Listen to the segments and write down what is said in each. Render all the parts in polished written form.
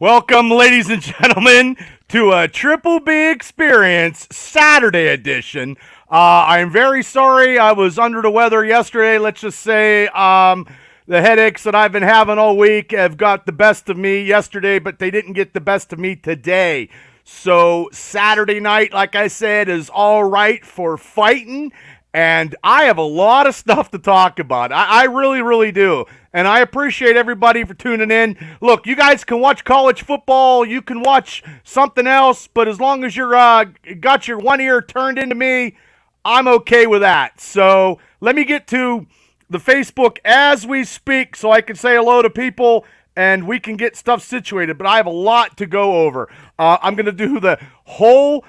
Welcome, ladies and gentlemen, to a Triple B Experience Saturday edition. I'm very sorry I was under the weather yesterday. Let's just say the headaches that I've been having all week have got the best of me yesterday, but they didn't get the best of me today. So Saturday night, like I said, is all right for fighting. And I have a lot of stuff to talk about. I really, really do. And I appreciate everybody for tuning in. Look, you guys can watch college football. You can watch something else. But as long as you're got your one ear turned into me, I'm okay with that. So let me get to the Facebook as we speak so I can say hello to people and we can get stuff situated. But I have a lot to go over. I'm going to do the whole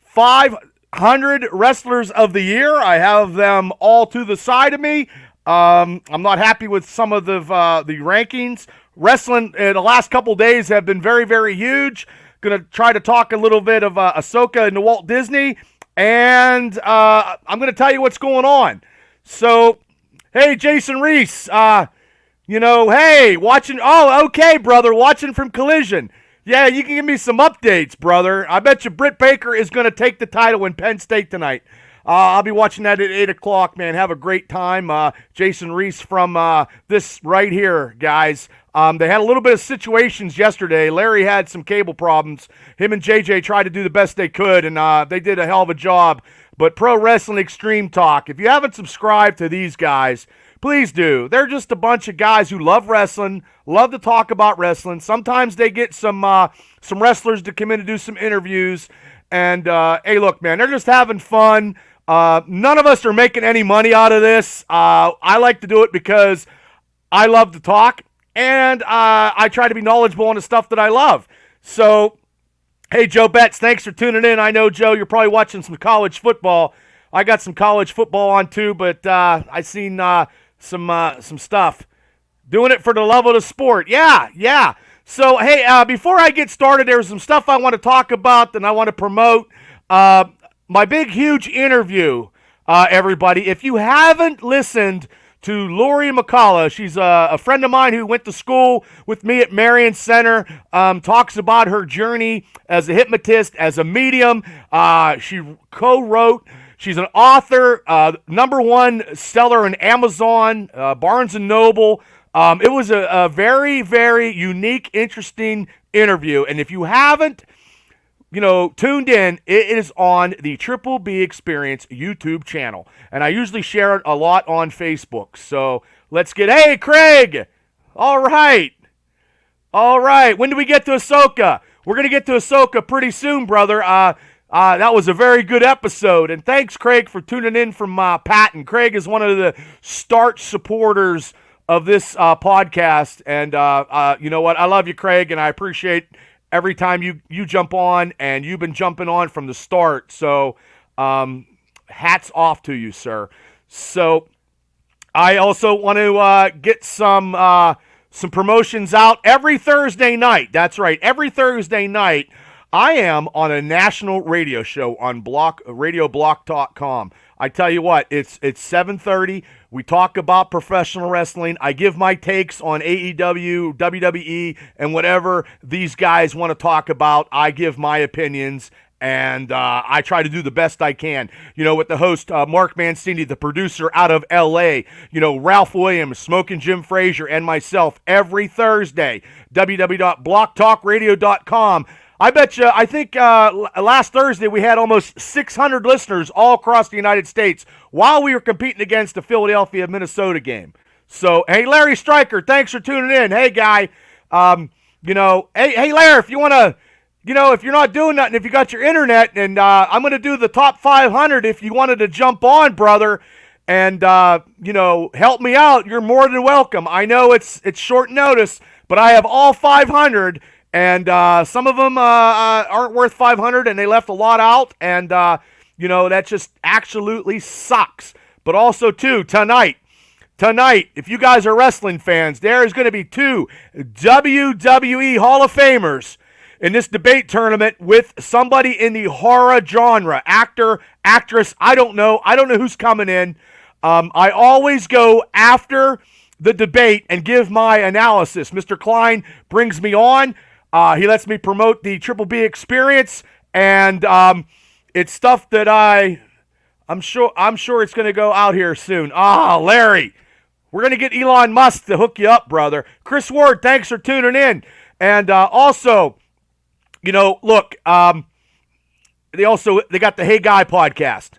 500 wrestlers of the year. I have them all to the side of me. I'm not happy with some of the rankings. Wrestling in the last couple days have been very, very huge. Going to try to talk a little bit of Ahsoka and Walt Disney. And I'm going to tell you what's going on. So, hey, Jason Reese, hey, watching. Oh, okay, brother, watching from Collision. Yeah, you can give me some updates, brother. I bet you Britt Baker is going to take the title in Penn State tonight. I'll be watching that at 8 o'clock, man. Have a great time. Jason Reese from this right here, guys. They had a little bit of situations yesterday. Larry had some cable problems. Him and JJ tried to do the best they could, and they did a hell of a job. But Pro Wrestling Extreme Talk, if you haven't subscribed to these guys, please do. They're just a bunch of guys who love wrestling, love to talk about wrestling. Sometimes they get some wrestlers to come in and do some interviews. And, hey, look, man, they're just having fun. None of us are making any money out of this. I like to do it because I love to talk, and I try to be knowledgeable on the stuff that I love. So, hey, Joe Betts, thanks for tuning in. I know, Joe, you're probably watching some college football. I got some college football on too, but I seen some stuff. Doing it for the love of the sport. Yeah. So, hey, before I get started, there's some stuff I want to talk about and I want to promote. My big, huge interview, everybody. If you haven't listened to Lori McCullough, she's a friend of mine who went to school with me at Marion Center, talks about her journey as a hypnotist, as a medium. She co-wrote. She's an author, #1 seller in Amazon, Barnes & Noble. It was a very, very unique, interesting interview. And if you haven't, tuned in, it is on the Triple B Experience YouTube channel. And I usually share it a lot on Facebook. So let's hey, Craig! All right. When do we get to Ahsoka? We're going to get to Ahsoka pretty soon, brother. That was a very good episode. And thanks, Craig, for tuning in from Patton. Craig is one of the starch supporters of this podcast. And you know what? I love you, Craig, and I appreciate every time you jump on, and you've been jumping on from the start. So hats off to you, sir. So I also want to get some promotions out every Thursday night. That's right. Every Thursday night, I am on a national radio show on radioblock.com. I tell you what, it's 7:30. We talk about professional wrestling. I give my takes on AEW, WWE, and whatever these guys want to talk about. I give my opinions, and I try to do the best I can. With the host, Mark Mancini, the producer out of L.A., Ralph Williams, Smoking Jim Frazier, and myself every Thursday, www.blocktalkradio.com. I bet you, I think last Thursday we had almost 600 listeners all across the United States while we were competing against the Philadelphia-Minnesota game. So, hey, Larry Stryker, thanks for tuning in. Hey, guy, hey, Larry, if you want to, if you're not doing nothing, if you got your internet, and I'm going to do the top 500 if you wanted to jump on, brother, and, help me out, you're more than welcome. I know it's short notice, but I have all 500. And some of them aren't worth 500, and they left a lot out, and, that just absolutely sucks. But also, too, tonight, if you guys are wrestling fans, there is going to be 2 WWE Hall of Famers in this debate tournament with somebody in the horror genre. Actor, actress, I don't know who's coming in. I always go after the debate and give my analysis. Mr. Klein brings me on. He lets me promote the Triple B experience, and it's stuff that I'm sure it's going to go out here soon. Larry, we're going to get Elon Musk to hook you up, brother. Chris Ward, thanks for tuning in. And also, look, they got the Hey Guy podcast.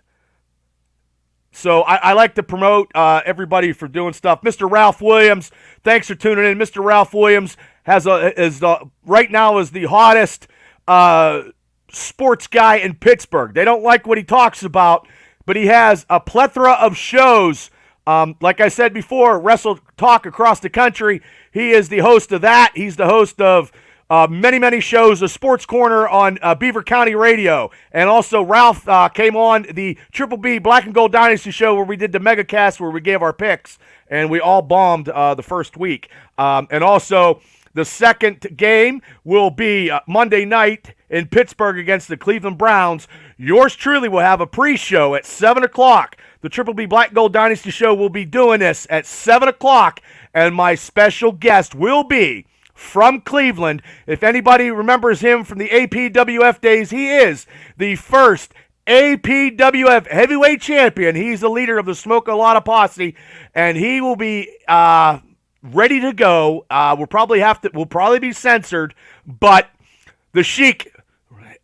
So I like to promote everybody for doing stuff. Mr. Ralph Williams, thanks for tuning in. Mr. Ralph Williams right now is the hottest sports guy in Pittsburgh. They don't like what he talks about, but he has a plethora of shows. Like I said before, Wrestle Talk across the country. He is the host of that. He's the host of many, many shows, a Sports Corner on Beaver County Radio. And also Ralph came on the Triple B Black and Gold Dynasty show where we did the mega cast where we gave our picks, and we all bombed the first week. And also the second game will be Monday night in Pittsburgh against the Cleveland Browns. Yours truly will have a pre-show at 7 o'clock. The Triple B Black Gold Dynasty show will be doing this at 7 o'clock, and my special guest will be from Cleveland. If anybody remembers him from the APWF days, he is the first APWF heavyweight champion. He's the leader of the Smoke a Lotta Posse, and he will be ready to go. We'll probably be censored, but the Sheik,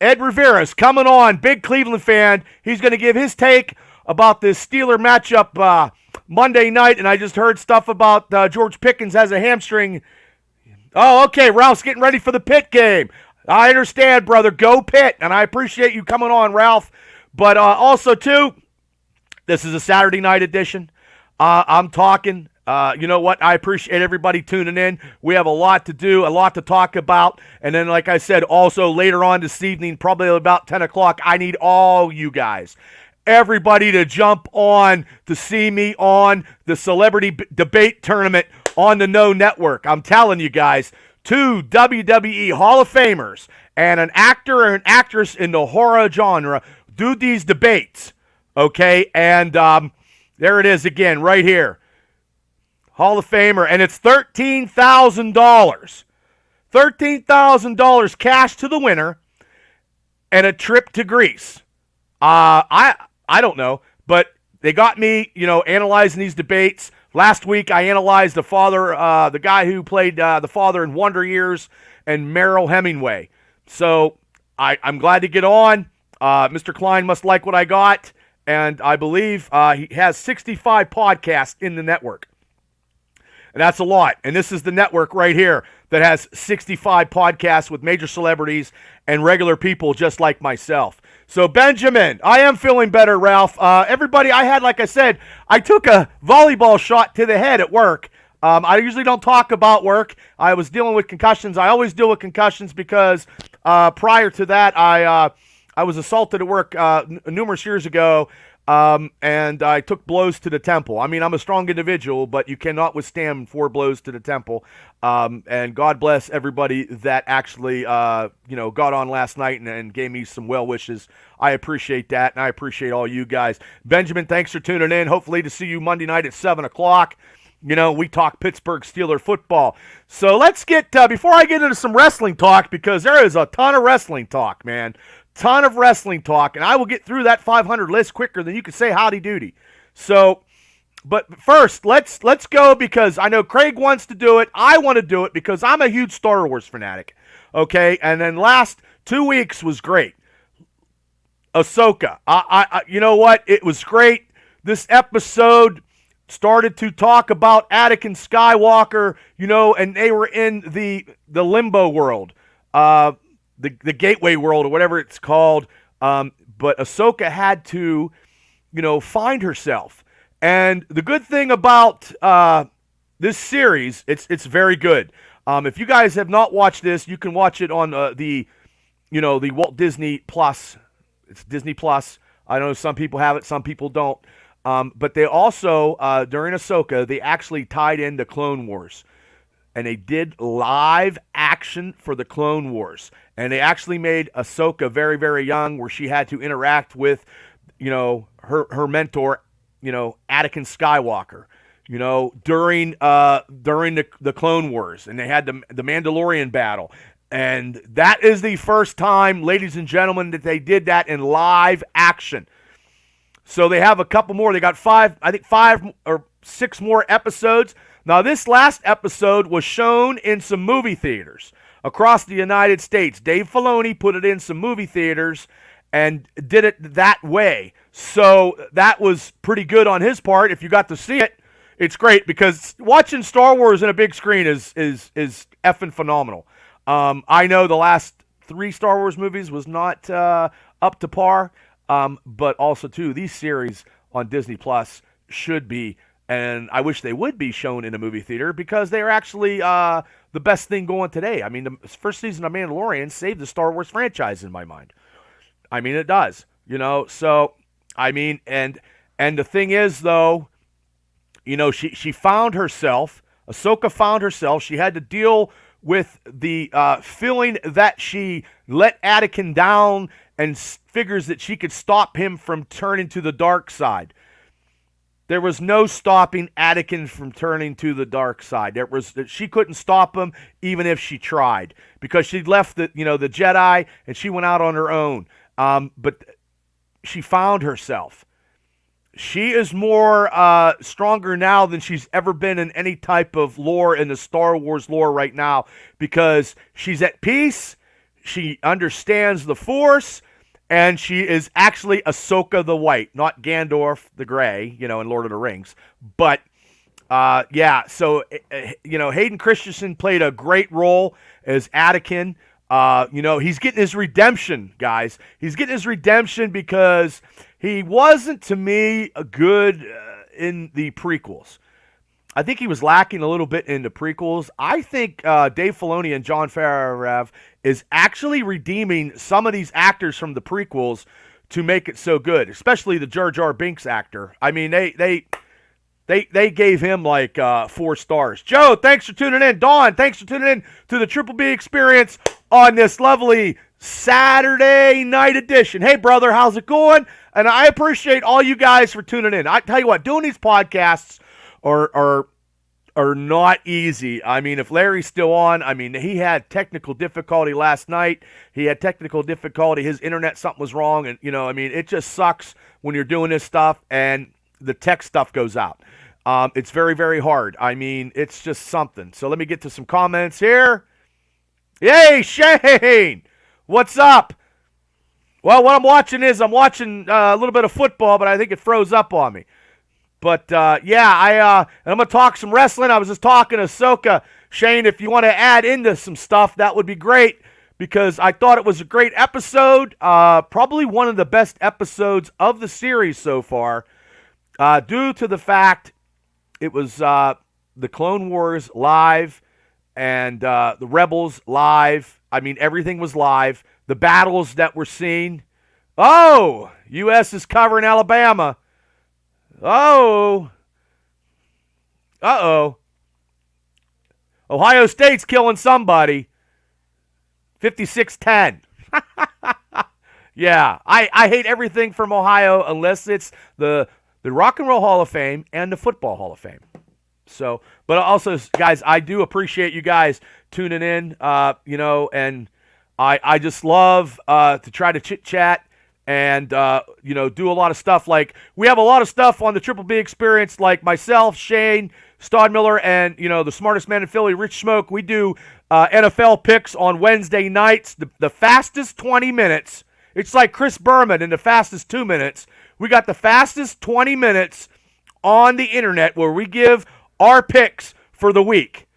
Ed Rivera's coming on, big Cleveland fan. He's going to give his take about this Steeler matchup Monday night, and I just heard stuff about George Pickens has a hamstring. Oh, okay, Ralph's getting ready for the Pitt game. I understand, brother. Go Pitt, and I appreciate you coming on, Ralph. But also, too, this is a Saturday night edition. I'm talking. You know what? I appreciate everybody tuning in. We have a lot to do, a lot to talk about. And then, like I said, also later on this evening, probably about 10 o'clock, I need all you guys, everybody to jump on to see me on the Celebrity Debate Tournament on the No Network. I'm telling you guys, 2 WWE Hall of Famers and an actor or an actress in the horror genre do these debates, okay? And there it is again, right here. Hall of Famer, and it's $13,000. $13,000 cash to the winner and a trip to Greece. I don't know, but they got me, analyzing these debates. Last week, I analyzed the guy who played the father in Wonder Years, and Merrill Hemingway. So I'm glad to get on. Mr. Klein must like what I got, and I believe he has 65 podcasts in the network. And that's a lot. And this is the network right here that has 65 podcasts with major celebrities and regular people just like myself. So, Benjamin, I am feeling better, Ralph. Everybody, like I said, I took a volleyball shot to the head at work. I usually don't talk about work. I was dealing with concussions. I always deal with concussions because prior to that, I was assaulted at work numerous years ago, and I took blows to the temple. I mean, I'm a strong individual, but you cannot withstand 4 blows to the temple. And God bless everybody that actually, got on last night and gave me some well wishes. I appreciate that, and I appreciate all you guys. Benjamin, thanks for tuning in. Hopefully to see you Monday night at 7 o'clock. We talk Pittsburgh Steelers football. So let's get, before I get into some wrestling talk, because there is a ton of wrestling talk, man. Ton of wrestling talk, and I will get through that 500 list quicker than you can say howdy doody. So, but first, let's go, because I know Craig wants to do it. I want to do it because I'm a huge Star Wars fanatic. Okay, and then last 2 weeks was great. Ahsoka. You know what? It was great. This episode started to talk about Anakin Skywalker, and they were in the limbo world. The gateway world, or whatever it's called, but Ahsoka had to, find herself. And the good thing about this series, it's very good. If you guys have not watched this, you can watch it on the Walt Disney Plus. It's Disney Plus. I know some people have it, some people don't. But they also, during Ahsoka, they actually tied in the Clone Wars. And they did live action for the Clone Wars. And they actually made Ahsoka very, very young, where she had to interact with, her mentor, Anakin Skywalker, during the Clone Wars. And they had the Mandalorian battle. And that is the first time, ladies and gentlemen, that they did that in live action. So they have a couple more. They got five or six more episodes. Now, this last episode was shown in some movie theaters across the United States. Dave Filoni put it in some movie theaters and did it that way. So that was pretty good on his part. If you got to see it, it's great, because watching Star Wars in a big screen is effing phenomenal. I know the last 3 Star Wars movies was not up to par, but also, too, these series on Disney Plus should be, and I wish they would be shown in a movie theater, because they are actually the best thing going today. I mean, the first season of Mandalorian saved the Star Wars franchise in my mind. I mean, it does, so, I mean, and the thing is, though, she found herself, Ahsoka found herself, she had to deal with the feeling that she let Anakin down and figures that she could stop him from turning to the dark side. There was no stopping Anakin from turning to the dark side. She couldn't stop him even if she tried, because she'd left the Jedi and she went out on her own. But she found herself. She is more stronger now than she's ever been in any type of lore in the Star Wars lore right now, because she's at peace, she understands the Force, and she is actually Ahsoka the White, not Gandalf the Gray, in Lord of the Rings. But, so, Hayden Christensen played a great role as Anakin. He's getting his redemption, guys. He's getting his redemption because he wasn't, to me, a good in the prequels. I think he was lacking a little bit in the prequels. I think Dave Filoni and Jon Favreau is actually redeeming some of these actors from the prequels to make it so good, especially the Jar Jar Binks actor. I mean, they gave him like 4 stars. Joe, thanks for tuning in. Dawn, thanks for tuning in to the Triple B Experience on this lovely Saturday night edition. Hey, brother, how's it going? And I appreciate all you guys for tuning in. I tell you what, doing these podcasts are not easy. I mean, if Larry's still on, I mean, he had technical difficulty last night. He had technical difficulty. His internet, something was wrong. And, it just sucks when you're doing this stuff and the tech stuff goes out. It's very, very hard. I mean, it's just something. So let me get to some comments here. Yay, Shane! What's up? Well, what I'm watching a little bit of football, but I think it froze up on me. But, I'm going to talk some wrestling. I was just talking to Ahsoka. Shane, if you want to add into some stuff, that would be great, because I thought it was a great episode. Probably one of the best episodes of the series so far, due to the fact it was the Clone Wars live and the Rebels live. I mean, everything was live. The battles that we're seeing. Oh, U.S. is covering Alabama. Oh. Uh-oh. Ohio State's killing somebody. 56-10. Yeah, I hate everything from Ohio unless it's the Rock and Roll Hall of Fame and the Football Hall of Fame. So, but also, guys, I do appreciate you guys tuning in, and I just love to try to chit-chat and, do a lot of stuff. Like, we have a lot of stuff on the Triple B Experience, like myself, Shane, Stodmiller, and, the smartest man in Philly, Rich Smoke. We do NFL picks on Wednesday nights, the fastest 20 minutes. It's like Chris Berman in the fastest 2 minutes. We got the fastest 20 minutes on the internet where we give our picks for the week.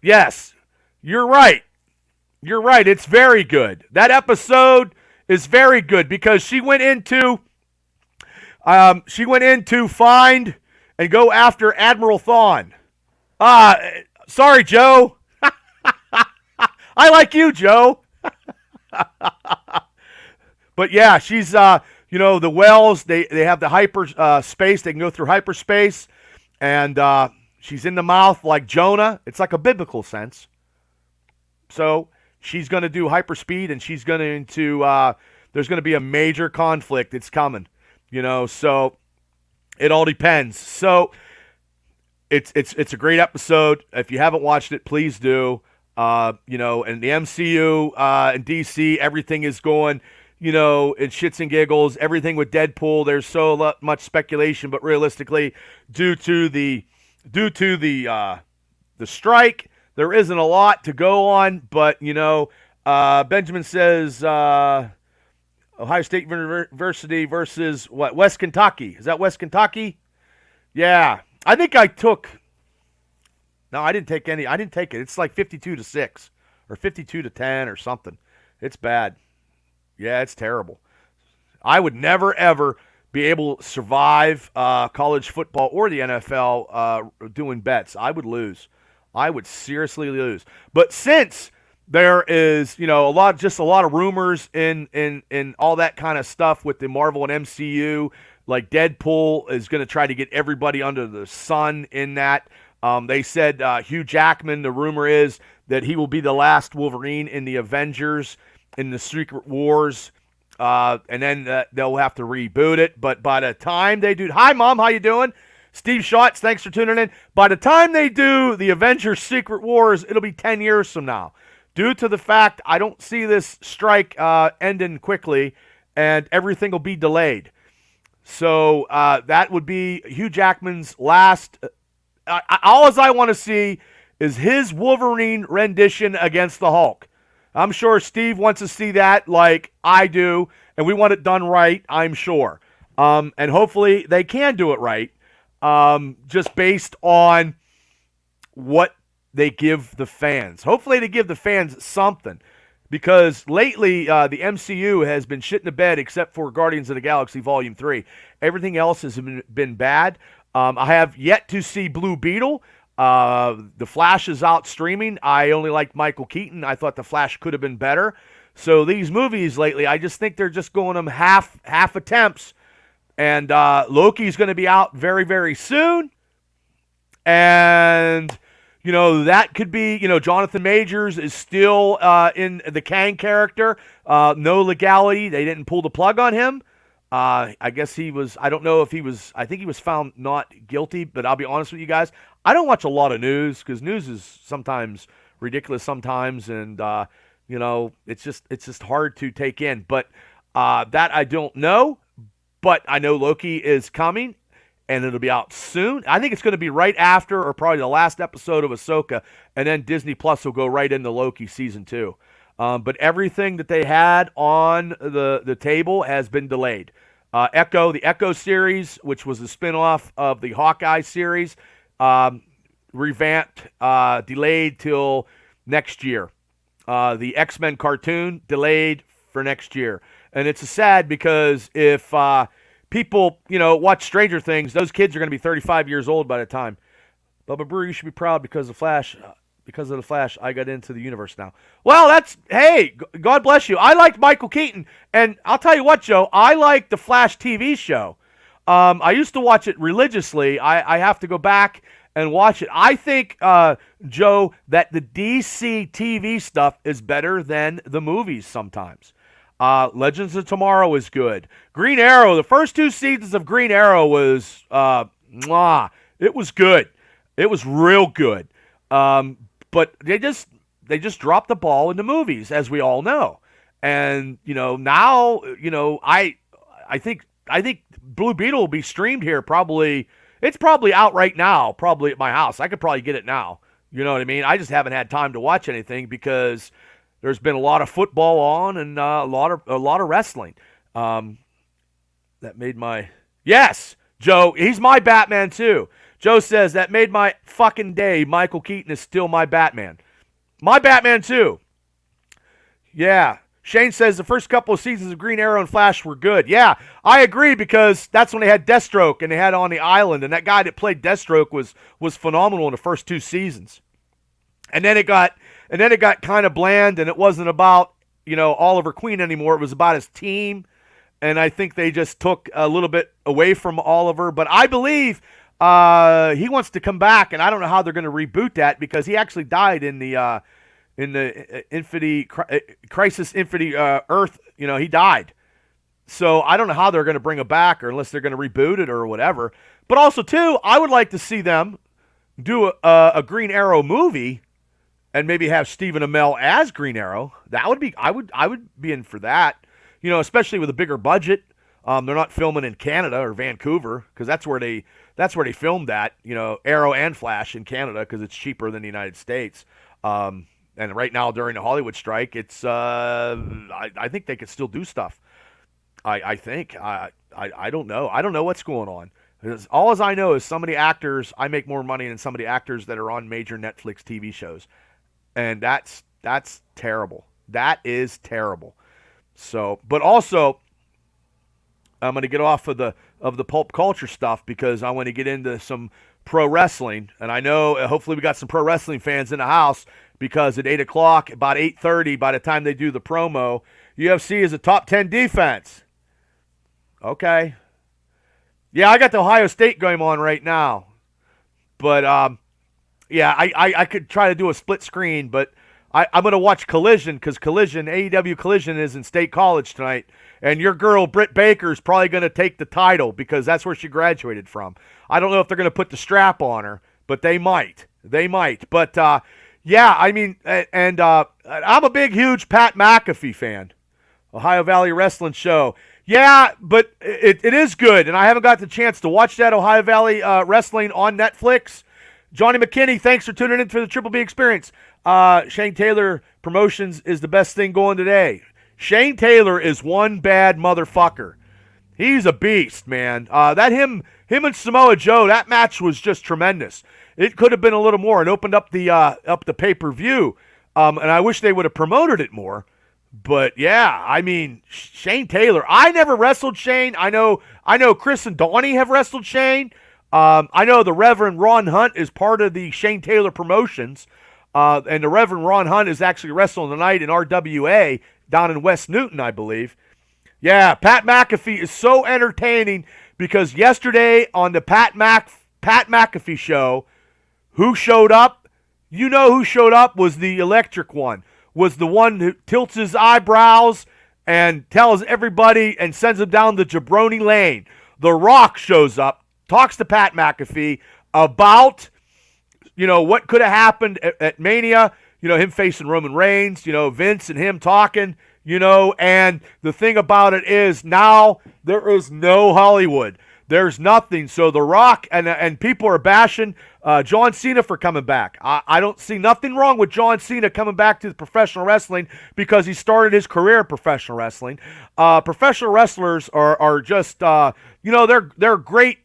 Yes, you're right. You're right. It's very good. That episode is very good because she went into find and go after Admiral Thawne. Sorry, Joe. I like you, Joe. But yeah, she's the wells, they have the hyper space, they can go through hyperspace, and she's in the mouth like Jonah. It's like a biblical sense. So she's going to do hyperspeed, and she's going to there's going to be a major conflict. It's coming, so it all depends. So it's a great episode. If you haven't watched it, please do. And the MCU and DC, everything is going, in shits and giggles. Everything with Deadpool, there's so much speculation, but realistically, due to the strike, there isn't a lot to go on. But Benjamin says Ohio State University versus what? West Kentucky. Is that West Kentucky? Yeah, I think I took. No, I didn't take any. I didn't take it. It's like 52-6 or 52-10 or something. It's bad. Yeah, it's terrible. I would never, ever be able to survive college football or the NFL doing bets. I would lose. I would seriously lose. But since there is, a lot of rumors in all that kind of stuff with the Marvel and MCU, like Deadpool is going to try to get everybody under the sun in that. They said Hugh Jackman, the rumor is that he will be the last Wolverine in the Avengers in the Secret Wars, and then they'll have to reboot it. But by the time they do, hi Mom, how you doing? Steve Schatz, thanks for tuning in. By the time they do the Avengers Secret Wars, it'll be 10 years from now. Due to the fact I don't see this strike ending quickly, and everything will be delayed. So that would be Hugh Jackman's last. All I want to see is his Wolverine rendition against the Hulk. I'm sure Steve wants to see that like I do, and we want it done right, I'm sure. And hopefully they can do it right, just based on what they give the fans. Hopefully they give the fans something, because lately the MCU has been shit in the bed except for Guardians of the Galaxy Volume 3. Everything else has been bad. I have yet to see Blue Beetle. The Flash is out streaming. I only liked Michael Keaton. I thought The Flash could have been better. So these movies lately, I just think they're just going them half attempts. And Loki's going to be out very, very soon. And, that could be, Jonathan Majors is still in the Kang character. No legality. They didn't pull the plug on him. I guess he was, I don't know if he was, I think he was found not guilty, but I'll be honest with you guys. I don't watch a lot of news because news is sometimes ridiculous sometimes. And, it's just hard to take in, but, that I don't know, but I know Loki is coming and it'll be out soon. I think it's going to be right after or probably the last episode of Ahsoka, and then Disney Plus will go right into Loki season 2. But everything that they had on the table has been delayed. The Echo series, which was a spinoff of the Hawkeye series, revamped, delayed till next year. The X-Men cartoon, delayed for next year. And it's sad because if people, watch Stranger Things, those kids are going to be 35 years old by the time. Bubba Brewer, you should be proud because of Flash. Because of the Flash, I got into the universe now. Well, hey, God bless you. I liked Michael Keaton, and I'll tell you what, Joe, I like the Flash TV show. I used to watch it religiously. I have to go back and watch it. I think, Joe, that the DC TV stuff is better than the movies sometimes. Legends of Tomorrow is good. Green Arrow, the first 2 seasons of Green Arrow was, it was good. It was real good. But they just dropped the ball in the movies, as we all know. And, now, I think Blue Beetle will be streamed here probably. It's probably out right now, probably at my house. I could probably get it now. You know what I mean? I just haven't had time to watch anything because there's been a lot of football on and a lot of wrestling. That made my... Yes, Joe, he's my Batman too. Joe says, that made my fucking day. Michael Keaton is still my Batman. My Batman, too. Yeah. Shane says the first couple of seasons of Green Arrow and Flash were good. Yeah, I agree because that's when they had Deathstroke and they had On the Island. And that guy that played Deathstroke was phenomenal in the first 2 seasons. And then it got kind of bland, and it wasn't about, Oliver Queen anymore. It was about his team. And I think they just took a little bit away from Oliver. But I believe... he wants to come back, and I don't know how they're going to reboot that because he actually died in the Infinity Crisis Infinity Earth. He died. So I don't know how they're going to bring him back, or unless they're going to reboot it or whatever. But also, too, I would like to see them do a Green Arrow movie and maybe have Stephen Amell as Green Arrow. That would be, I would be in for that. Especially with a bigger budget. They're not filming in Canada or Vancouver because that's where they filmed that. Arrow and Flash in Canada because it's cheaper than the United States. And right now during the Hollywood strike, it's I think they could still do stuff. I think I don't know. I don't know what's going on. All as I know is some of the actors, I make more money than some of the actors that are on major Netflix TV shows, and that's terrible. That is terrible. So, but also, I'm going to get off of the pulp culture stuff because I want to get into some pro wrestling, and I know hopefully we got some pro wrestling fans in the house because at 8 o'clock, about 8:30, by the time they do the promo, UFC is a top 10 defense. Okay. Yeah, I got the Ohio State game on right now. But, yeah, I could try to do a split screen, but I'm going to watch Collision because AEW Collision is in State College tonight. And your girl, Britt Baker, is probably going to take the title because that's where she graduated from. I don't know if they're going to put the strap on her, but they might. They might. But, yeah, I mean, and I'm a big, huge Pat McAfee fan. Ohio Valley Wrestling Show. Yeah, but it is good, and I haven't got the chance to watch that Ohio Valley Wrestling on Netflix. Johnny McKinney, thanks for tuning in for the Triple B Experience. Shane Taylor Promotions is the best thing going today. Shane Taylor is one bad motherfucker. He's a beast, man. Him and Samoa Joe, that match was just tremendous. It could have been a little more. It opened up the pay-per-view, and I wish they would have promoted it more. But yeah, I mean, Shane Taylor. I never wrestled Shane. I know Chris and Donnie have wrestled Shane. I know the Reverend Ron Hunt is part of the Shane Taylor Promotions. And the Reverend Ron Hunt is actually wrestling tonight in RWA down in West Newton, I believe. Yeah, Pat McAfee is so entertaining because yesterday on the Pat McAfee show, who showed up? You know who showed up was the electric one. Was the one who tilts his eyebrows and tells everybody and sends them down the jabroni lane. The Rock shows up, talks to Pat McAfee about, what could have happened at Mania, him facing Roman Reigns, Vince and him talking, and the thing about it is now there is no Hollywood. There's nothing. So The Rock and people are bashing John Cena for coming back. I don't see nothing wrong with John Cena coming back to professional wrestling because he started his career in professional wrestling. Professional wrestlers are just they're great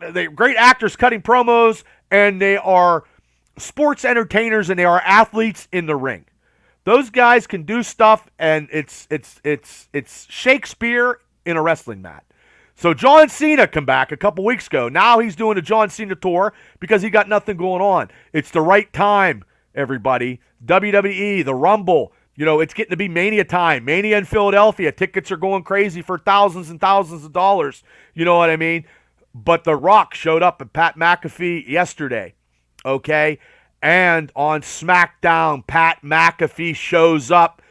they're great actors cutting promos, and they are sports entertainers, and they are athletes in the ring. Those guys can do stuff, and it's Shakespeare in a wrestling mat. So John Cena come back a couple weeks ago. Now he's doing a John Cena tour because he got nothing going on. It's the right time, everybody. WWE, the Rumble, it's getting to be Mania time. Mania in Philadelphia. Tickets are going crazy for thousands and thousands of dollars. You know what I mean? But The Rock showed up at Pat McAfee yesterday, okay? And on SmackDown, Pat McAfee shows up.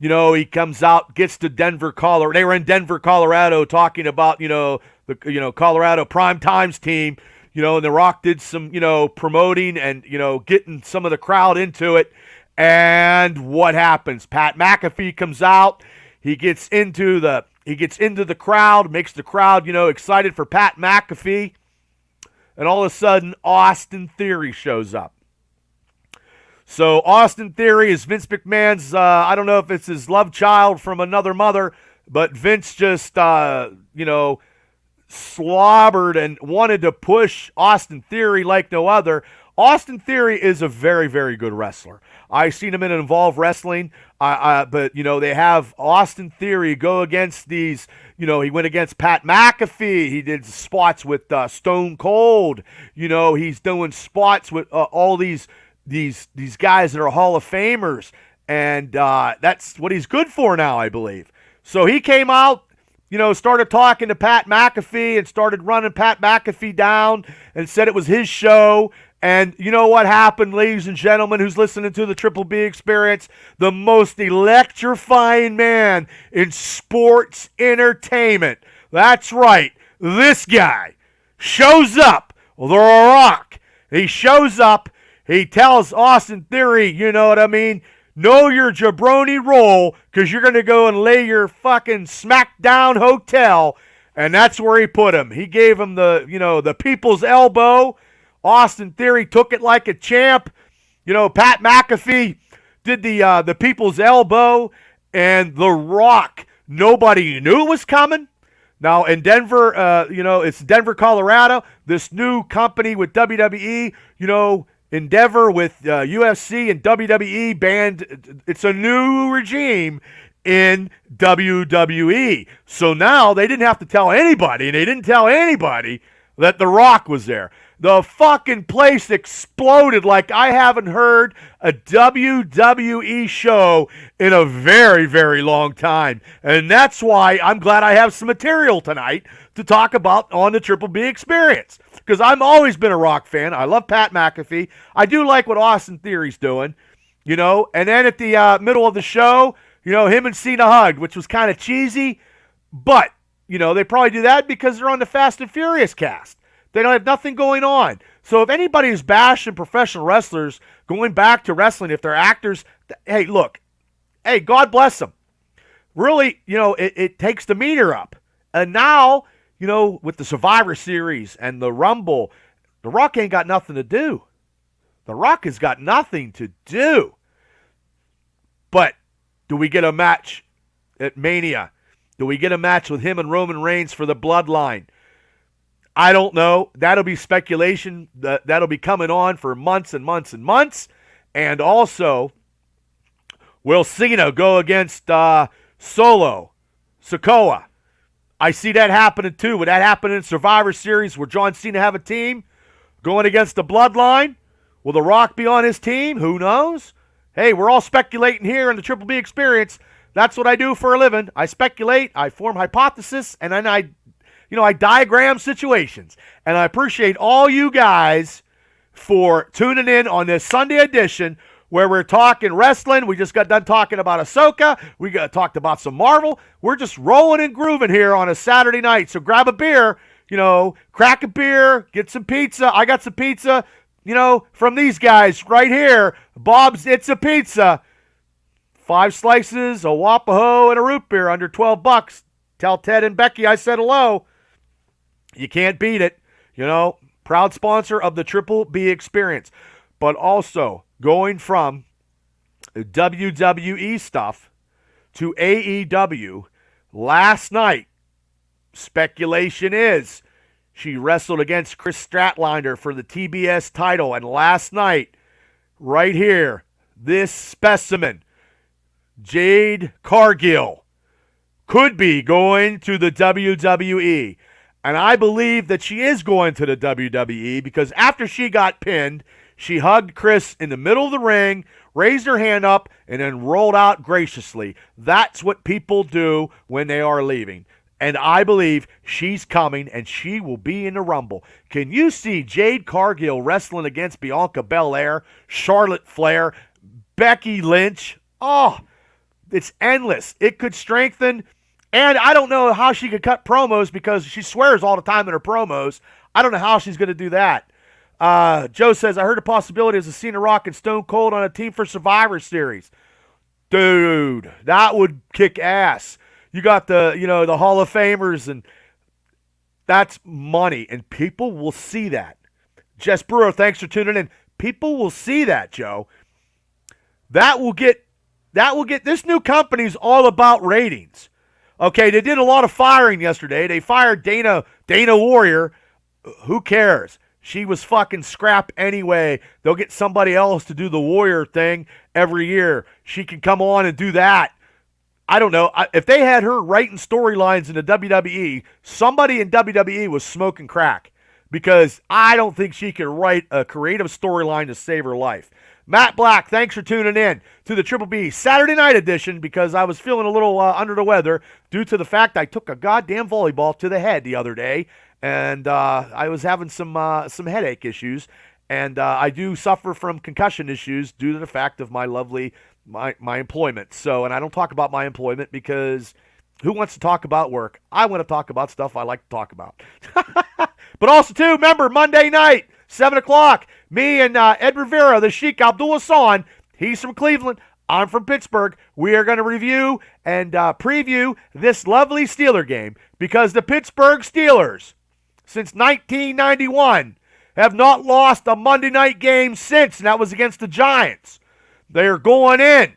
He comes out, gets to Denver, Colorado. They were in Denver, Colorado, talking about, the Colorado Prime Times team. And The Rock did some, promoting and, getting some of the crowd into it. And what happens? Pat McAfee comes out. He gets into the crowd, makes the crowd, excited for Pat McAfee. And all of a sudden, Austin Theory shows up. So Austin Theory is Vince McMahon's, I don't know if it's his love child from another mother, but Vince just, slobbered and wanted to push Austin Theory like no other. Austin Theory is a very, very good wrestler. I've seen him in Evolve Wrestling, but, they have Austin Theory go against these, he went against Pat McAfee. He did spots with Stone Cold. He's doing spots with all these guys that are Hall of Famers, and that's what he's good for now, I believe. So he came out, started talking to Pat McAfee and started running Pat McAfee down and said it was his show. And you know what happened, ladies and gentlemen, who's listening to the Triple B Experience? The most electrifying man in sports entertainment. That's right. This guy shows up, The Rock. He shows up. He tells Austin Theory, you know what I mean? Know your jabroni role, because you're going to go and lay your fucking smackdown hotel. And that's where he put him. He gave him the people's elbow. Austin Theory took it like a champ. Pat McAfee did the people's elbow. And The Rock, nobody knew it was coming. Now, in Denver, it's Denver, Colorado. This new company with WWE, Endeavor with UFC and WWE banned. It's a new regime in WWE. So now they didn't have to tell anybody, and they didn't tell anybody that The Rock was there. The fucking place exploded like I haven't heard a WWE show in a very, very long time. And that's why I'm glad I have some material tonight to talk about on the Triple B Experience. Because I've always been a Rock fan. I love Pat McAfee. I do like what Austin Theory's doing, And then at the middle of the show, him and Cena hugged, which was kind of cheesy. But, they probably do that because they're on the Fast and Furious cast. They don't have nothing going on. So if anybody's bashing professional wrestlers going back to wrestling, if they're actors, hey, look. Hey, God bless them. Really, it takes the meter up. And now, with the Survivor Series and the Rumble, The Rock ain't got nothing to do. The Rock has got nothing to do. But do we get a match at Mania? Do we get a match with him and Roman Reigns for the bloodline? I don't know. That'll be speculation. That'll be coming on for months and months and months. And also, will Cena go against Solo Sikoa? I see that happening too. Would that happen in Survivor Series where John Cena have a team going against the bloodline? Will The Rock be on his team? Who knows? Hey, we're all speculating here in the Triple B Experience. That's what I do for a living. I speculate, I form hypothesis, and then I diagram situations. And I appreciate all you guys for tuning in on this Sunday edition where we're talking wrestling. We just got done talking about Ahsoka. We talked about some Marvel. We're just rolling and grooving here on a Saturday night. So grab a beer, crack a beer, get some pizza. I got some pizza, from these guys right here. Bob's It's a Pizza. 5 slices, a Wapaho, and a root beer under $12. Tell Ted and Becky I said hello. You can't beat it. Proud sponsor of the Triple B Experience. But also, going from WWE stuff to AEW, last night, speculation is she wrestled against Chris Statlander for the TBS title. And last night, right here, this specimen, Jade Cargill, could be going to the WWE. And I believe that she is going to the WWE because after she got pinned, she hugged Chris in the middle of the ring, raised her hand up, and then rolled out graciously. That's what people do when they are leaving. And I believe she's coming, and she will be in the Rumble. Can you see Jade Cargill wrestling against Bianca Belair, Charlotte Flair, Becky Lynch? Oh, it's endless. It could strengthen. And I don't know how she could cut promos because she swears all the time in her promos. I don't know how she's going to do that. Joe says, I heard a possibility as a Cena Rock and Stone Cold on a team for Survivor Series. Dude, that would kick ass. You got the Hall of Famers, and that's money, and people will see that. Jess Brewer, thanks for tuning in. People will see that, Joe. That will get this new company's all about ratings. Okay, they did a lot of firing yesterday. They fired Dana Warrior. Who cares? She was fucking scrap anyway. They'll get somebody else to do the Warrior thing every year. She can come on and do that. I don't know. If they had her writing storylines in the WWE, somebody in WWE was smoking crack because I don't think she could write a creative storyline to save her life. Matt Black, thanks for tuning in to the Triple B Saturday night edition because I was feeling a little under the weather due to the fact I took a goddamn volleyball to the head the other day, and I was having some headache issues, and I do suffer from concussion issues due to the fact of my employment. So, and I don't talk about my employment because who wants to talk about work? I want to talk about stuff I like to talk about. But also, too, remember, Monday night, 7 o'clock, Me and Ed Rivera, the Sheik Abdul Hassan, he's from Cleveland. I'm from Pittsburgh. We are going to review and preview this lovely Steeler game because the Pittsburgh Steelers, since 1991, have not lost a Monday night game since, and that was against the Giants. They are going in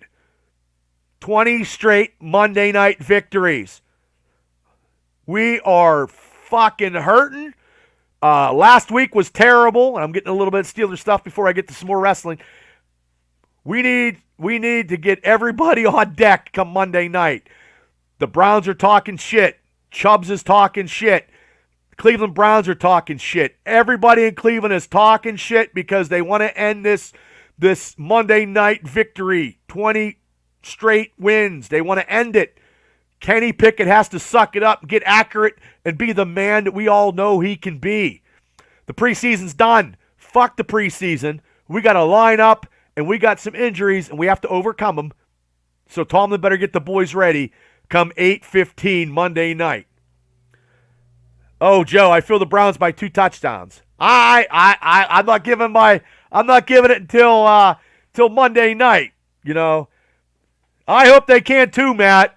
20 straight Monday night victories. We are fucking hurting. Last week was terrible, and I'm getting a little bit of Steelers stuff before I get to some more wrestling. We need to get everybody on deck come Monday night. The Browns are talking shit. Chubbs is talking shit. Cleveland Browns are talking shit. Everybody in Cleveland is talking shit because they want to end this Monday night victory. 20 straight wins. They want to end it. Kenny Pickett has to suck it up, get accurate, and be the man that we all know he can be. The preseason's done. Fuck the preseason. We got to line up, and we got some injuries, and we have to overcome them. So Tomlin better get the boys ready come 8:15 Monday night. Oh, Joe, I feel the Browns by 2 touchdowns. I'm not giving it until Monday night. You know, I hope they can too, Matt.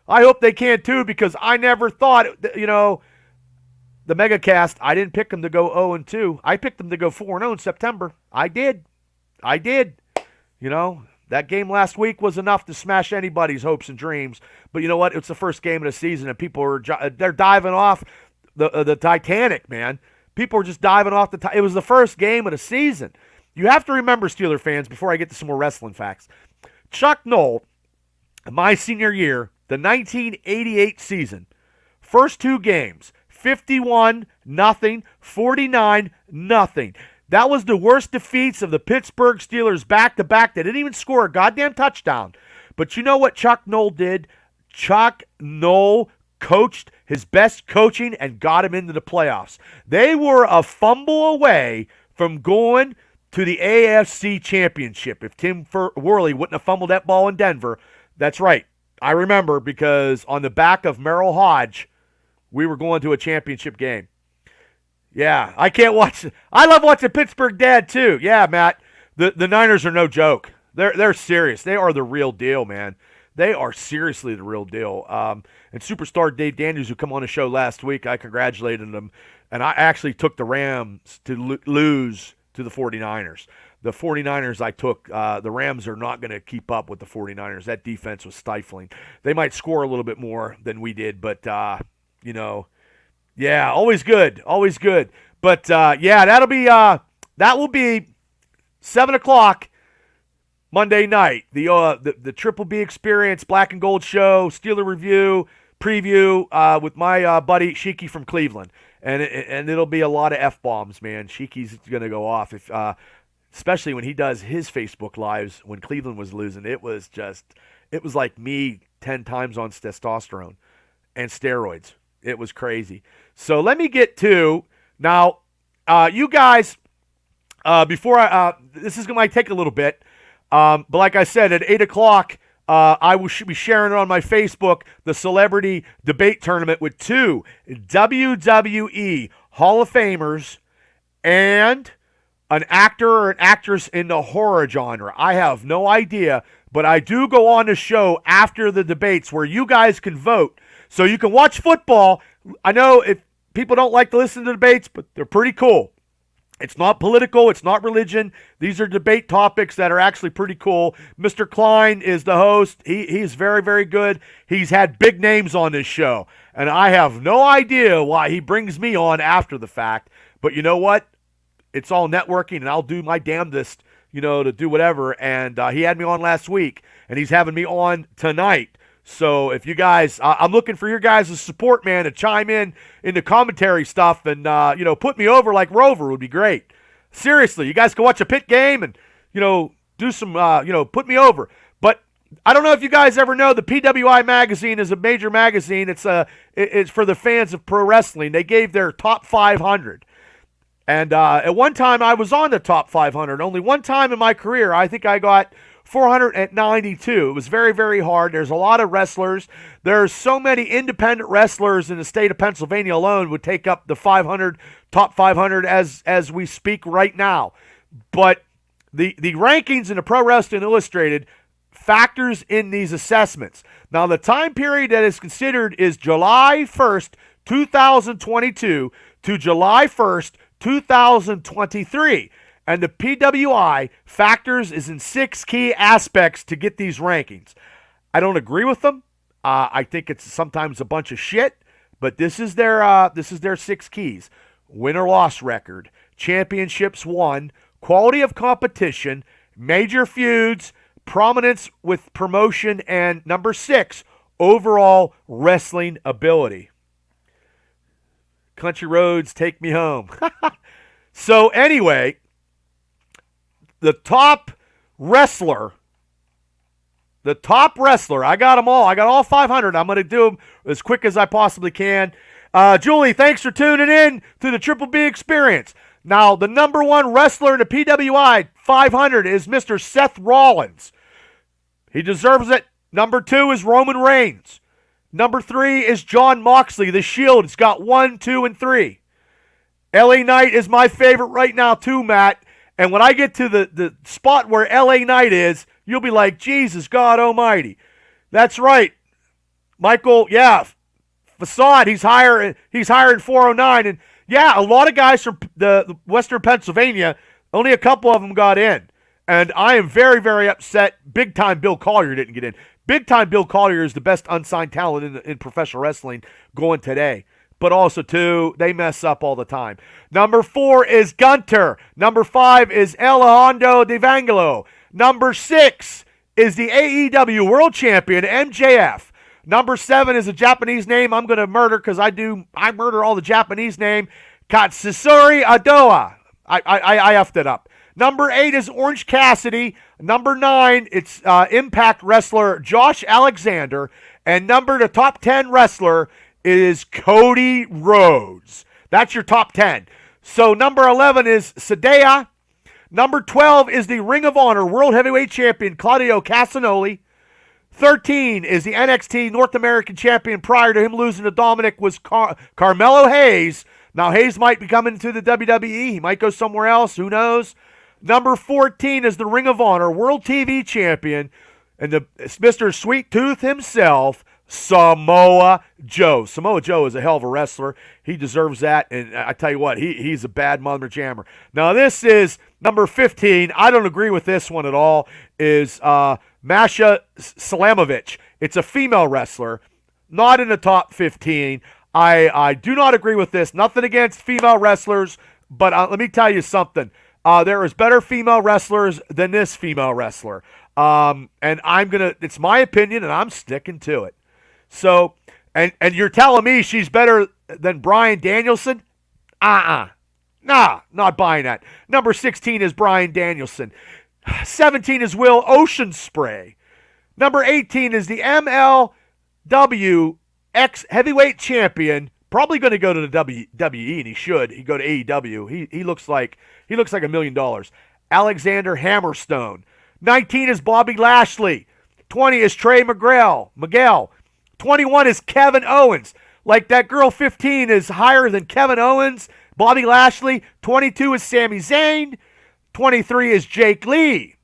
I hope they can too because I never thought, the MegaCast. I didn't pick them to go 0-2. I picked them to go 4-0 in September. I did. That game last week was enough to smash anybody's hopes and dreams. But you know what? It's the first game of the season, and people they're diving off the Titanic, man. People are just diving off it was the first game of the season. You have to remember, Steeler fans, before I get to some more wrestling facts, Chuck Noll, my senior year, the 1988 season, first 2 games, 51-0, 49-0. That was the worst defeats of the Pittsburgh Steelers back-to-back. They didn't even score a goddamn touchdown. But you know what Chuck Noll did? Chuck Noll coached his best coaching and got him into the playoffs. They were a fumble away from going to the AFC Championship. If Tim Worley wouldn't have fumbled that ball in Denver, that's right. I remember because on the back of Merrill Hodge, we were going to a championship game. Yeah, I can't watch. I love watching Pittsburgh Dad too. Yeah, Matt, the Niners are no joke. They're serious. They are the real deal, man. They are seriously the real deal. And superstar Dave Daniels, who come on the show last week, I congratulated him. And I actually took the Rams to lose to the 49ers. The 49ers I took, the Rams are not going to keep up with the 49ers. That defense was stifling. They might score a little bit more than we did, but, yeah, always good. But, that will be 7 o'clock Monday night. The Triple B Experience, Black and Gold Show, Steeler Review, preview with my buddy Sheiky from Cleveland. And it'll be a lot of F-bombs, man. Sheiky's going to go off. Especially when he does his Facebook Lives when Cleveland was losing. It was like me 10 times on testosterone and steroids. It was crazy. So let me get to, now, you guys, before this is going to take a little bit, but like I said, at 8 o'clock, I will be sharing it on my Facebook, the Celebrity Debate Tournament with 2 WWE Hall of Famers and an actor or an actress in the horror genre. I have no idea, but I do go on the show after the debates where you guys can vote. So you can watch football. I know if people don't like to listen to debates, but they're pretty cool. It's not political. It's not religion. These are debate topics that are actually pretty cool. Mr. Klein is the host. He's very, very good. He's had big names on this show. And I have no idea why he brings me on after the fact. But you know what? It's all networking, and I'll do my damnedest, to do whatever. And he had me on last week, and he's having me on tonight. So if you guys, I'm looking for your guys' support, man, to chime in the commentary stuff and, put me over like Rover would be great. Seriously, you guys can watch a Pitt game and, do some, put me over. But I don't know if you guys ever know the PWI magazine is a major magazine. It's for the fans of pro wrestling. They gave their top 500. And at one time I was on the top 500. Only one time in my career, I think I got 492. It was very, very hard. There's a lot of wrestlers. There's so many independent wrestlers in the state of Pennsylvania alone would take up the top 500 as we speak right now. But the rankings in the Pro Wrestling Illustrated factors in these assessments. Now, the time period that is considered is July 1st, 2022 to July 1st, 2023. And the PWI factors is in 6 key aspects to get these rankings. I don't agree with them. I think it's sometimes a bunch of shit, but this is their 6 keys. Win or loss record, championships won, quality of competition, major feuds, prominence with promotion, and number 6, overall wrestling ability. Country roads take me home. So anyway, the top wrestler, I got them all. I got all 500. I'm going to do them as quick as I possibly can. Julie, thanks for tuning in to the Triple B Experience. Now, the number 1 wrestler in the PWI 500 is Mr. Seth Rollins. He deserves it. Number 2 is Roman Reigns. Number 3 is Jon Moxley, The Shield. It's got 1, 2, and 3. LA Knight is my favorite right now too, Matt. And when I get to the spot where LA Knight is, you'll be like, Jesus, God almighty. That's right. Michael, yeah, Facade, he's hiring 409. And yeah, a lot of guys from the Western Pennsylvania, only a couple of them got in. And I am very, very upset. Big time Bill Collier didn't get in. Big time Bill Collier is the best unsigned talent in professional wrestling going today. But also, too, they mess up all the time. Number 4 is Gunter. Number 5 is Alejandro Devangelo. Number 6 is the AEW World Champion, MJF. Number 7 is a Japanese name I'm going to murder because I murder all the Japanese name. Katsuyori Adoa. I effed it up. Number 8 is Orange Cassidy. Number 9, it's Impact wrestler Josh Alexander. And the top 10 wrestler is Cody Rhodes. That's your top 10. So number 11 is Sadea. Number 12 is the Ring of Honor World Heavyweight Champion Claudio Castagnoli. 13 is the NXT North American Champion prior to him losing to Dominic was Carmelo Hayes. Now Hayes might be coming to the WWE. He might go somewhere else. Who knows? Number 14 is the Ring of Honor World TV Champion and Mr. Sweet Tooth himself, Samoa Joe. Samoa Joe is a hell of a wrestler. He deserves that. And I tell you what, he's a bad mother jammer. Now, this is number 15. I don't agree with this one at all. Is Masha Slamovich. It's a female wrestler, not in the top 15. I do not agree with this. Nothing against female wrestlers, but let me tell you something. There is better female wrestlers than this female wrestler. And it's my opinion, and I'm sticking to it. So, and you're telling me she's better than Bryan Danielson? Nah, not buying that. Number 16 is Bryan Danielson. 17 is Will Oceanspray. Number 18 is the MLW Heavyweight Champion. Probably going to go to the WWE, and he should. He go to AEW. He looks like $1 million. Alexander Hammerstone. 19 is Bobby Lashley. 20 is Trey Miguel. 21 is Kevin Owens. Like that girl 15 is higher than Kevin Owens. Bobby Lashley. 22 is Sami Zayn. 23 is Jake Lee.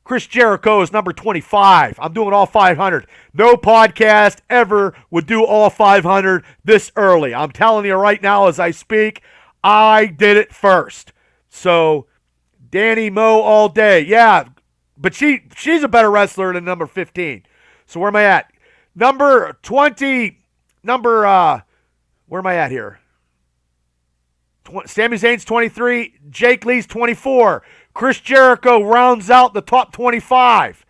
Chris Jericho is number 25. I'm doing all 500. No podcast ever would do all 500 this early. I'm telling you right now as I speak, I did it first. So, Danny Moe all day. Yeah, but she's a better wrestler than number 15. So where am I at? Number 20, where am I at here? Sami Zayn's 23, Jake Lee's 24. Chris Jericho rounds out the top 25.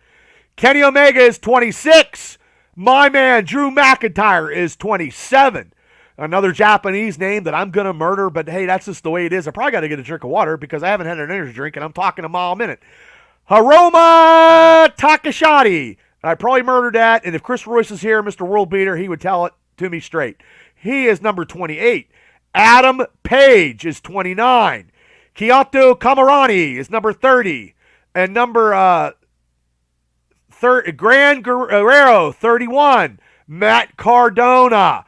Kenny Omega is 26. My man Drew McIntyre is 27. Another Japanese name that I'm going to murder, but hey, that's just the way it is. I probably got to get a drink of water because I haven't had an energy drink, and I'm talking a mile a minute. Hiroma Takashita. I probably murdered that, and if Chris Royce is here, Mr. World Beater, he would tell it to me straight. He is number 28. Adam Page is 29. Kyoto Kamarani is number 30. And number Gran Guerrero, 31. Matt Cardona.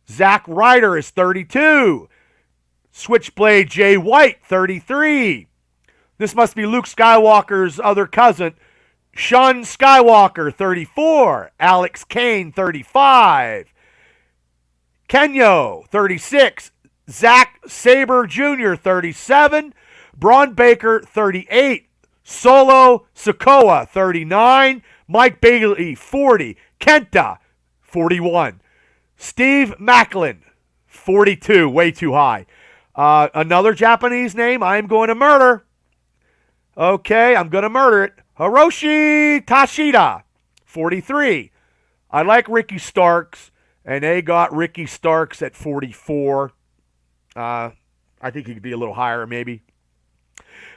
Zack Ryder is 32. Switchblade Jay White, 33. This must be Luke Skywalker's other cousin. Shun Skywalker, 34. Alex Kane, 35. Kenyo, 36. Zack Sabre Jr., 37. Braun Baker, 38. Solo Sikoa, 39. Mike Bailey, 40. Kenta, 41. Steve Macklin, 42. Way too high. Another Japanese name I am going to murder. Okay, I'm going to murder it. Hiroshi Tashida, 43. I like Ricky Starks, and they got Ricky Starks at 44. I think he could be a little higher, maybe.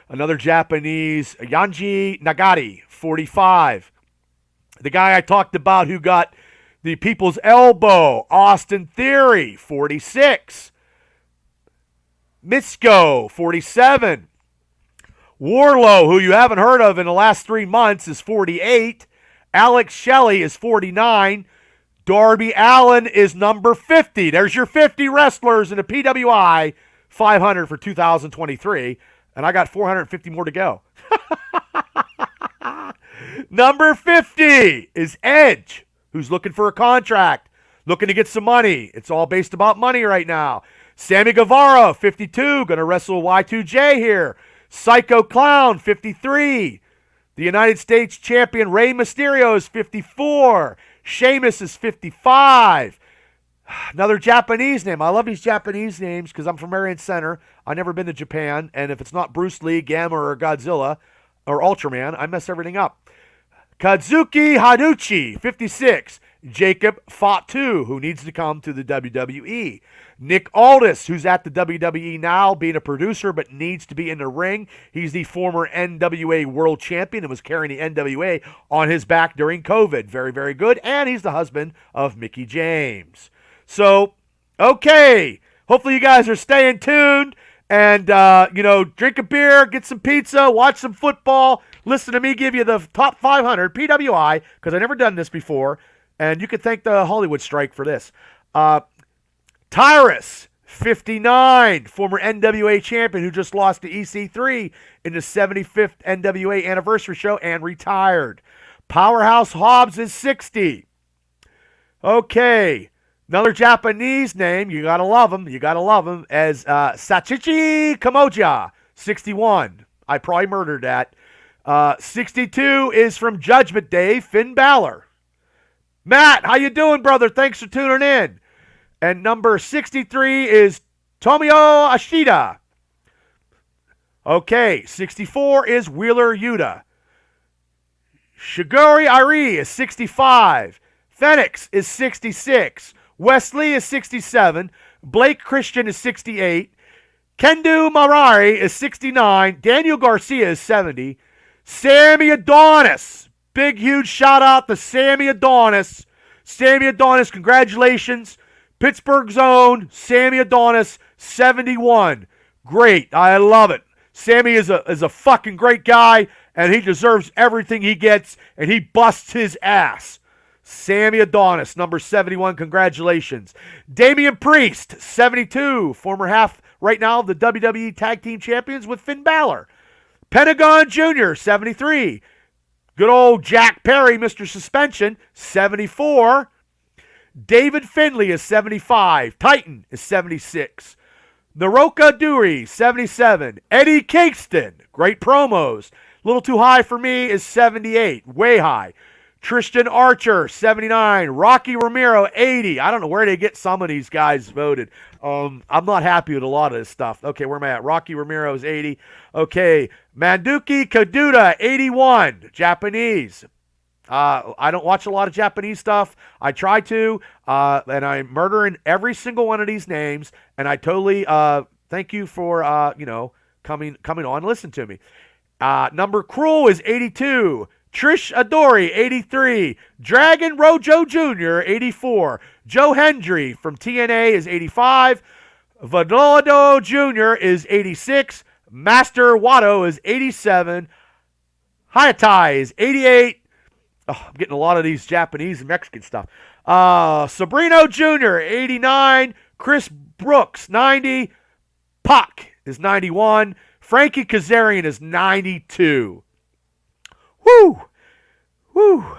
Another Japanese, Yanji Nagari, 45. The guy I talked about who got the People's Elbow, Austin Theory, 46. Mitsuko, 47. Warlow, who you haven't heard of in the last 3 months, is 48. Alex Shelley is 49. Darby Allin is number 50. There's your 50 wrestlers in the PWI 500 for 2023. And I got 450 more to go. Number 50 is Edge, who's looking for a contract, looking to get some money. It's all based about money right now. Sammy Guevara, 52, going to wrestle Y2J here. Psycho Clown, 53. The United States champion Rey Mysterio is 54. Sheamus is 55. Another Japanese name. I love these Japanese names because I'm from Marion Center. I've never been to Japan. And if it's not Bruce Lee, Gamma, or Godzilla, or Ultraman, I mess everything up. Kazuki Hanuchi, 56. Jacob Fatu, who needs to come to the WWE. Nick Aldis, who's at the WWE now, being a producer, but needs to be in the ring. He's the former NWA World Champion and was carrying the NWA on his back during COVID. Very, very good. And he's the husband of Mickie James. So, okay. Hopefully you guys are staying tuned and, drink a beer, get some pizza, watch some football, listen to me give you the top 500 PWI, because I've never done this before. And you can thank the Hollywood strike for this. Tyrus, 59, former NWA champion who just lost to EC3 in the 75th NWA anniversary show and retired. Powerhouse Hobbs is 60. Okay, another Japanese name, you gotta love him, as Sachichi Kamoja, 61. I probably murdered that. 62 is from Judgment Day, Finn Balor. Matt, how you doing, brother? Thanks for tuning in. And number 63 is Tomio Ashida. Okay, 64 is Wheeler Yuta. Shigori Ari is 65. Phoenix is 66. Wesley is 67. Blake Christian is 68. Kendo Marari is 69. Daniel Garcia is 70. Sammy Adonis. Big, huge shout out to Sammy Adonis. Sammy Adonis, congratulations. Pittsburgh's own Sammy Adonis, 71. Great. I love it. Sammy is a fucking great guy, and he deserves everything he gets, and he busts his ass. Sammy Adonis, number 71, congratulations. Damian Priest, 72, former half right now of the WWE Tag Team Champions with Finn Balor. Pentagon Jr., 73. Good old Jack Perry, Mr. Suspension, 74. David Finley is 75. Titan is 76. Naroka Duri, 77. Eddie Kingston, great promos. A little too high for me, is 78. Way high. Tristan Archer, 79. Rocky Romero, 80. I don't know where they get some of these guys voted. I'm not happy with a lot of this stuff. Okay, where am I at? Rocky Romero is 80. Okay, Manduki Kaduta, 81. Japanese. I don't watch a lot of Japanese stuff. I try to, and I'm murdering every single one of these names. And I totally thank you for coming on and listen to me. Number Cruel is 82. Trish Adori, 83. Dragon Rojo Jr., 84. Joe Hendry from TNA is 85. Vadolado Jr. is 86. Master Watto is 87. Hayatai is 88. Oh, I'm getting a lot of these Japanese and Mexican stuff. Sabrino Jr., 89. Chris Brooks, 90. Pac is 91. Frankie Kazarian is 92. Woo! Woo!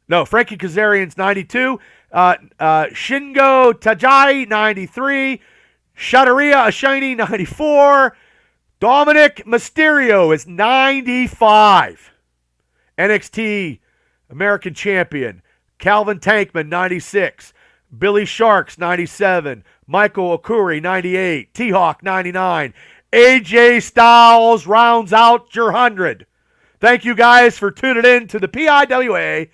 No, Frankie Kazarian's 92. Shingo Tajai, 93. Shadaria Ashani, 94. Dominic Mysterio is 95. NXT American Champion. Calvin Tankman, 96. Billy Sharks, 97. Michael Okuri, 98. T-Hawk, 99. AJ Styles rounds out your 100. Thank you guys for tuning in to the PIWA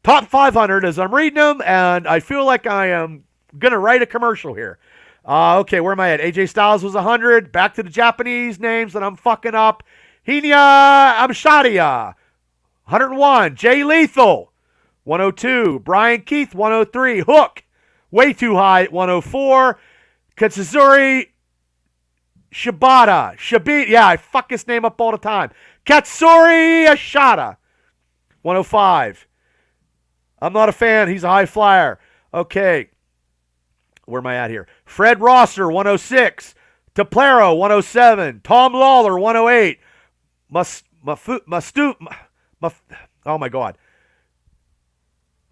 Top 500 as I'm reading them, and I feel like I am going to write a commercial here. Okay, where am I at? AJ Styles was 100. Back to the Japanese names that I'm fucking up. Hinya Abshadia, 101. Jay Lethal, 102. Brian Keith, 103. Hook, way too high at 104. Katsuzori Shibata. Yeah, I fuck his name up all the time. Katsuri Ashada, 105. I'm not a fan. He's a high flyer. Okay. Where am I at here? Fred Rosser, 106. Templaro, 107. Tom Lawler, 108. Oh, my God.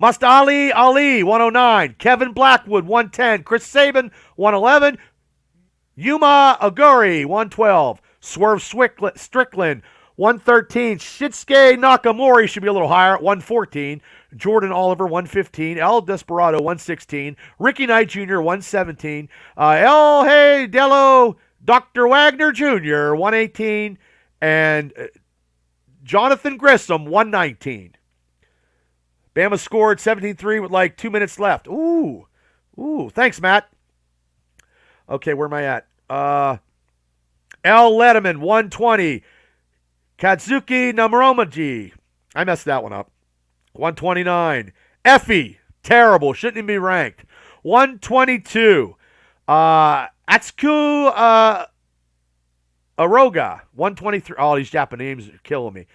Mustali Ali, 109. Kevin Blackwood, 110. Chris Sabin, 111. Yuma Aguri, 112. Swerve Strickland, 113. Shinsuke Nakamura should be a little higher at 114. Jordan Oliver, 115. El Desperado, 116. Ricky Knight Jr., 117. El Hey Dello Dr. Wagner Jr., 118. And Jonathan Grissom, 119. Bama scored 17-3 with like 2 minutes left. Ooh. Thanks, Matt. Okay, where am I at? L. Letterman, 120. Katsuki Namuromaji. I messed that one up. 129. Effie. Terrible. Shouldn't even be ranked. 122. Atsuku Aroga. 123. Oh, these Japanese are killing me.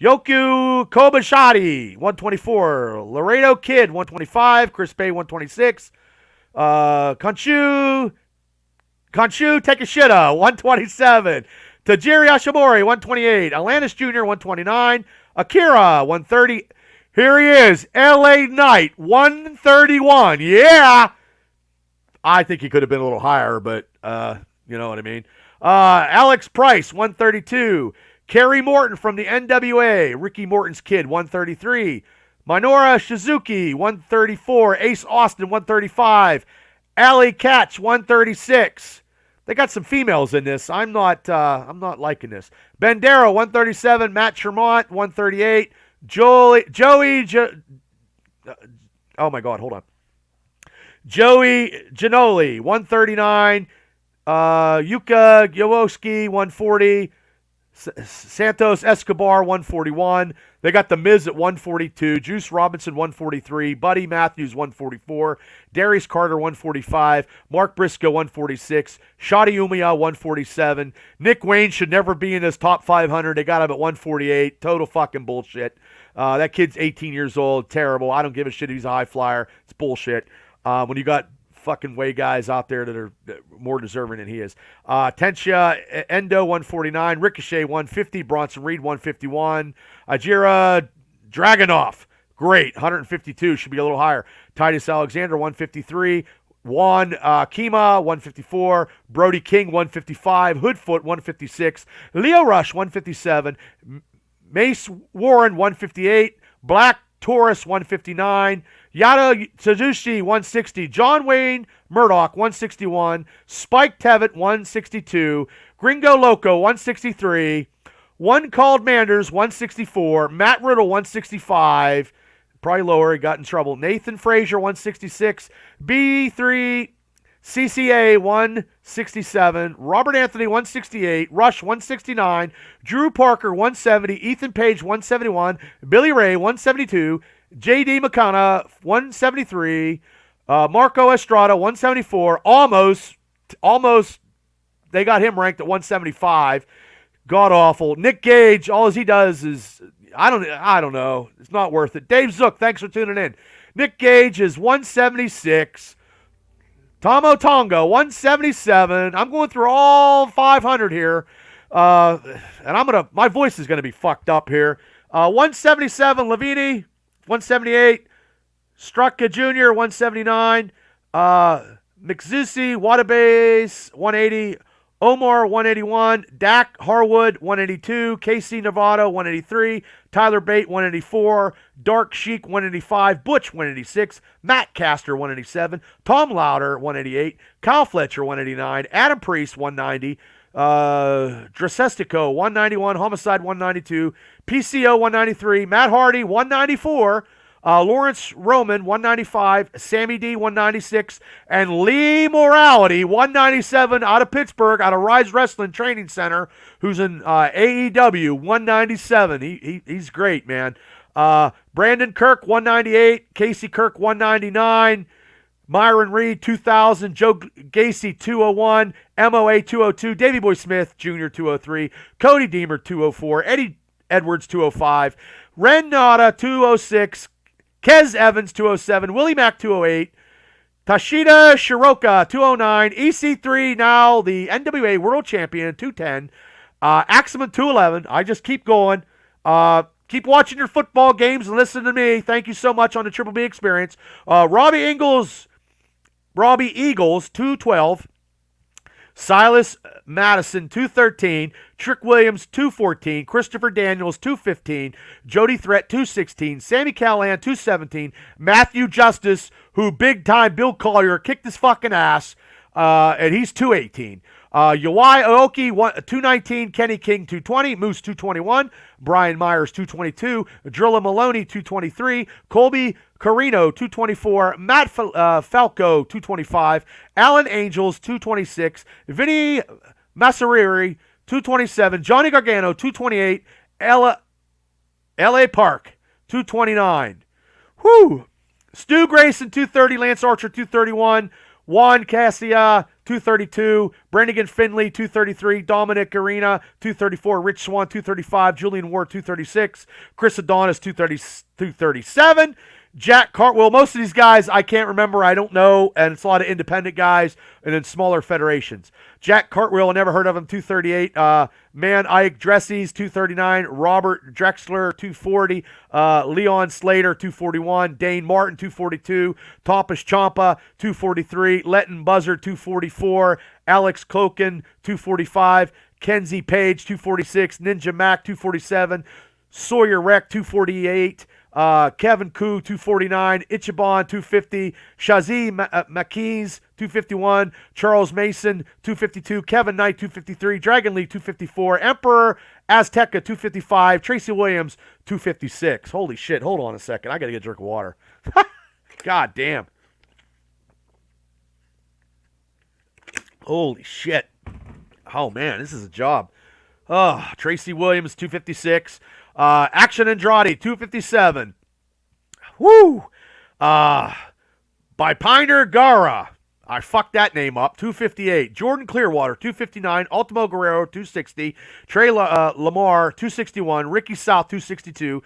Yoku Kobayashi. 124. Laredo Kid. 125. Chris Bay. 126. Kanshu Takeshita. 127. Tajiri Ashimori, 128. Atlantis Jr., 129. Akira, 130. Here he is, LA Knight, 131. Yeah! I think he could have been a little higher, but you know what I mean. Alex Price, 132. Kerry Morton from the NWA. Ricky Morton's kid, 133. Minoru Shizuki, 134. Ace Austin, 135. Allie Katch, 136. They got some females in this. I'm not liking this. Bandera, 137. Matt Tremont, 138. Oh my God, hold on. Joey Janoli, 139. Yuka Yowoski, 140. Santos Escobar, 141. They got The Miz at 142. Juice Robinson, 143. Buddy Matthews, 144. Darius Carter, 145. Mark Briscoe, 146. Shadi Umiya, 147. Nick Wayne should never be in this top 500. They got him at 148. Total fucking bullshit. That kid's 18 years old. Terrible. I don't give a shit if he's a high flyer. It's bullshit. When you got fucking way guys out there that are more deserving than he is. Tensha Endo, 149. Ricochet, 150. Bronson Reed, 151. Ajira Dragunov, great, 152. Should be a little higher. Titus Alexander, 153. Juan Kima, 154. Brody King, 155. Hoodfoot, 156. Leo Rush, 157. Mace Warren, 158. Black Taurus, 159. Yada Suzuki, 160. John Wayne Murdoch, 161. Spike Tevitt, 162. Gringo Loco, 163. One Called Manders, 164. Matt Riddle, 165. Probably lower. He got in trouble. Nathan Frazier, 166. B3 CCA, 167. Robert Anthony, 168. Rush, 169. Drew Parker, 170. Ethan Page, 171. Billy Ray, 172. J.D. McConnell, 173. Marco Estrada, 174. Almost, they got him ranked at 175. God awful. Nick Gage, all he does is, I don't know. It's not worth it. Dave Zook, thanks for tuning in. Nick Gage is 176. Tomo Tonga, 177. I'm going through all 500 here. And my voice is going to be fucked up here. 177, Lavini, 178. Strucka Jr., 179. McZusi, Watabase, 180. Omar, 181. Dak Harwood, 182. KC Nevada, 183. Tyler Bate, 184. Dark Sheik, 185. Butch, 186. Matt Caster, 187. Tom Lauder, 188. Kyle Fletcher, 189. Adam Priest, 190. Dresestico, 191. Homicide, 192. PCO, 193. Matt Hardy, 194. Lawrence Roman, 195, Sammy D, 196, and Lee Morality, 197, out of Pittsburgh, out of Rise Wrestling Training Center, who's in AEW, 197. He's great, man. Brandon Kirk, 198, Casey Kirk, 199, Myron Reed, 2000, Joe Gacy, 201, MOA, 202, Davey Boy Smith, Jr., 203, Cody Deemer, 204, Eddie Edwards, 205, Ren Nada, 206, Kez Evans, 207. Willie Mack, 208. Tashida Shiroka, 209. EC3, now the NWA World Champion, 210. Axeman, 211. I just keep going. Keep watching your football games and listen to me. Thank you so much on the Triple B Experience. Robbie Eagles, 212. Silas Madison, 213. Trick Williams, 214. Christopher Daniels, 215. Jody Threat, 216. Sammy Callahan, 217. Matthew Justice, who big time Bill Collier kicked his fucking ass, and he's 218. Yawai Aoki, 219. Kenny King, 220. Moose, 221. Brian Myers, 222. Drilla Maloney, 223. Colby Carino, 224. Matt Falco, 225. Alan Angels, 226. Vinny Massariri, 227. Johnny Gargano, 228. L.A. Park, 229. Whew. Stu Grayson, 230. Lance Archer, 231. Juan Cassia, 232. Brannigan Finley, 233. Dominic Arena, 234. Rich Swan, 235. Julian Ward, 236. Chris Adonis, 237. Jack Cartwheel. Most of these guys I can't remember. I don't know. And it's a lot of independent guys and then smaller federations. Jack Cartwheel, I never heard of him, 238. Man Ike Dressies, 239. Robert Drexler, 240. Leon Slater, 241. Dane Martin, 242. Tompus Champa, 243. Letton Buzzard, 244. Alex Koken, 245. Kenzie Page, 246. Ninja Mac, 247. Sawyer Wreck, 248. Kevin Koo, 249. Ichiban, 250. Shazi Makiz, 251. Charles Mason, 252. Kevin Knight, 253. Dragon Lee, 254. Emperor Azteca, 255. Tracy Williams, 256. Holy shit. Hold on a second. I got to get a drink of water. God damn. Holy shit. Oh, man. This is a job. Oh, Tracy Williams, 256. Action Andrade, 257. Woo! Bipiner Gara. I fucked that name up. 258. Jordan Clearwater, 259. Ultimo Guerrero, 260. Trey Lamar, 261. Ricky South, 262.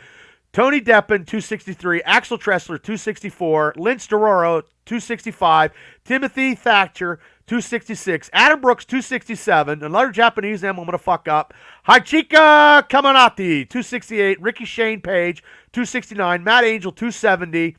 Tony Deppen, 263. Axel Tressler, 264. Lynch Dororo, 265. Timothy Thatcher, 266. Adam Brooks, 267. Another Japanese name I'm going to fuck up. Hachika Kamanati, 268. Ricky Shane Page, 269. Matt Angel, 270.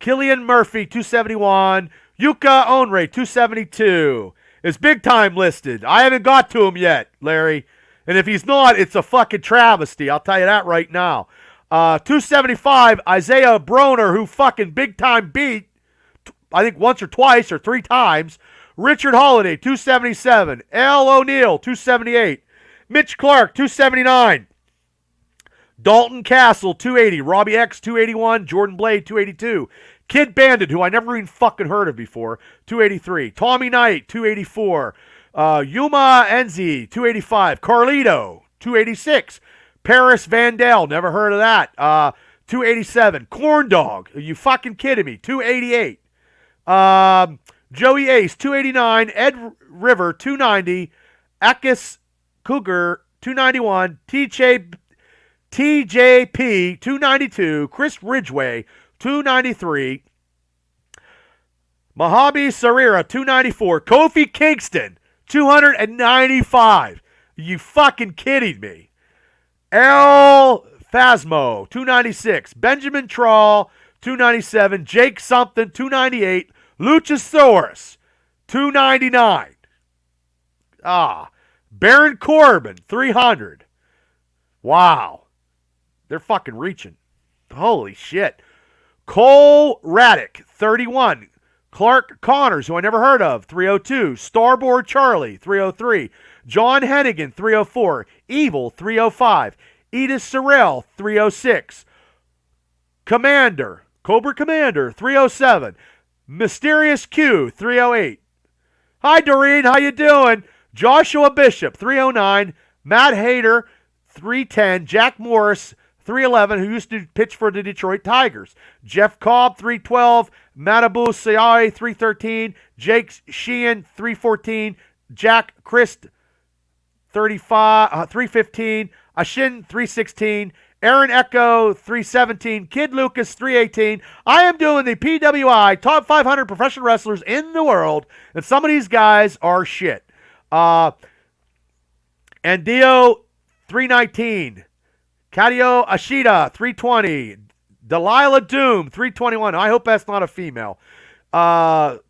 Killian Murphy, 271. Yuka Onre, 272. Is big time listed. I haven't got to him yet, Larry. And if he's not, it's a fucking travesty. I'll tell you that right now. 275, Isaiah Broner, who fucking big time beat, I think once or twice or three times. Richard Holiday, 277. Al O'Neill, 278. Mitch Clark, 279. Dalton Castle, 280. Robbie X, 281. Jordan Blade, 282. Kid Bandit, who I never even fucking heard of before, 283. Tommy Knight, 284. Yuma Enzi, 285. Carlito, 286. Paris Vandal, never heard of that. 287. Corn Dog, are you fucking kidding me? 288. Joey Ace, 289. Ed River, 290. Akis Cougar, 291. TJP, 292. Chris Ridgway, 293. Mahabi Sarira, 294. Kofi Kingston, 295. Are you fucking kidding me? El Phasmo, 296. Benjamin Trawl, 297. Jake something, 298. Luchasaurus, 299. Baron Corbin, 300. Wow. They're fucking reaching. Holy shit. Cole Raddick, 31. Clark Connors, who I never heard of, 302. Starboard Charlie, 303. John Hennigan, 304. Evil, 305. Edith Sorrell, 306. Cobra Commander, 307. Mysterious Q, 308. Hi, Doreen, how you doing? Joshua Bishop, 309. Matt Hayter, 310. Jack Morris, 311, who used to pitch for the Detroit Tigers. Jeff Cobb, 312. Matabu Sayai, 313. Jake Sheehan, 314. Jack Christ, 315. Ashin, 316. Aaron Echo, 317. Kid Lucas, 318. I am doing the PWI Top 500 Professional Wrestlers in the World, and some of these guys are shit. Andio, 319. Kadio Ashida, 320. Delilah Doom, 321. I hope that's not a female. Carlos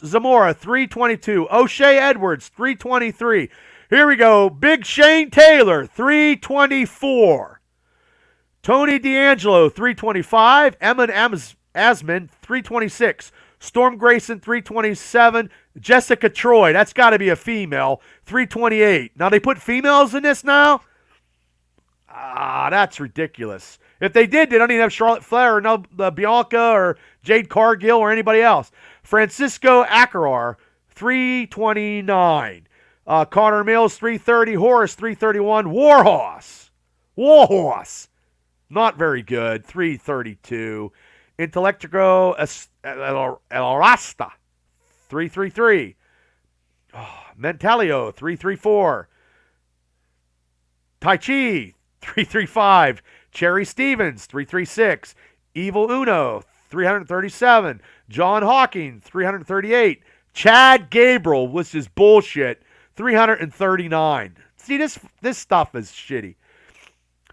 Zamora, 322. O'Shea Edwards, 323. Here we go. Big Shane Taylor, 324. Tony D'Angelo, 325. Emin Asman, 326. Storm Grayson, 327. Jessica Troy, that's got to be a female, 328. Now, they put females in this now? That's ridiculous. If they did, they don't even have Charlotte Flair or no, Bianca or Jade Cargill or anybody else. Francisco Acarar, 329. Connor Mills, 330. Horace, 331. Warhorse, not very good, 332. Intellectrico El Rasta, 333. Mentalio, 334. Tai Chi, 335. Cherry Stevens, 336. Evil Uno, 337. John Hawking, 338. Chad Gabriel, which is bullshit, 339. See, this stuff is shitty.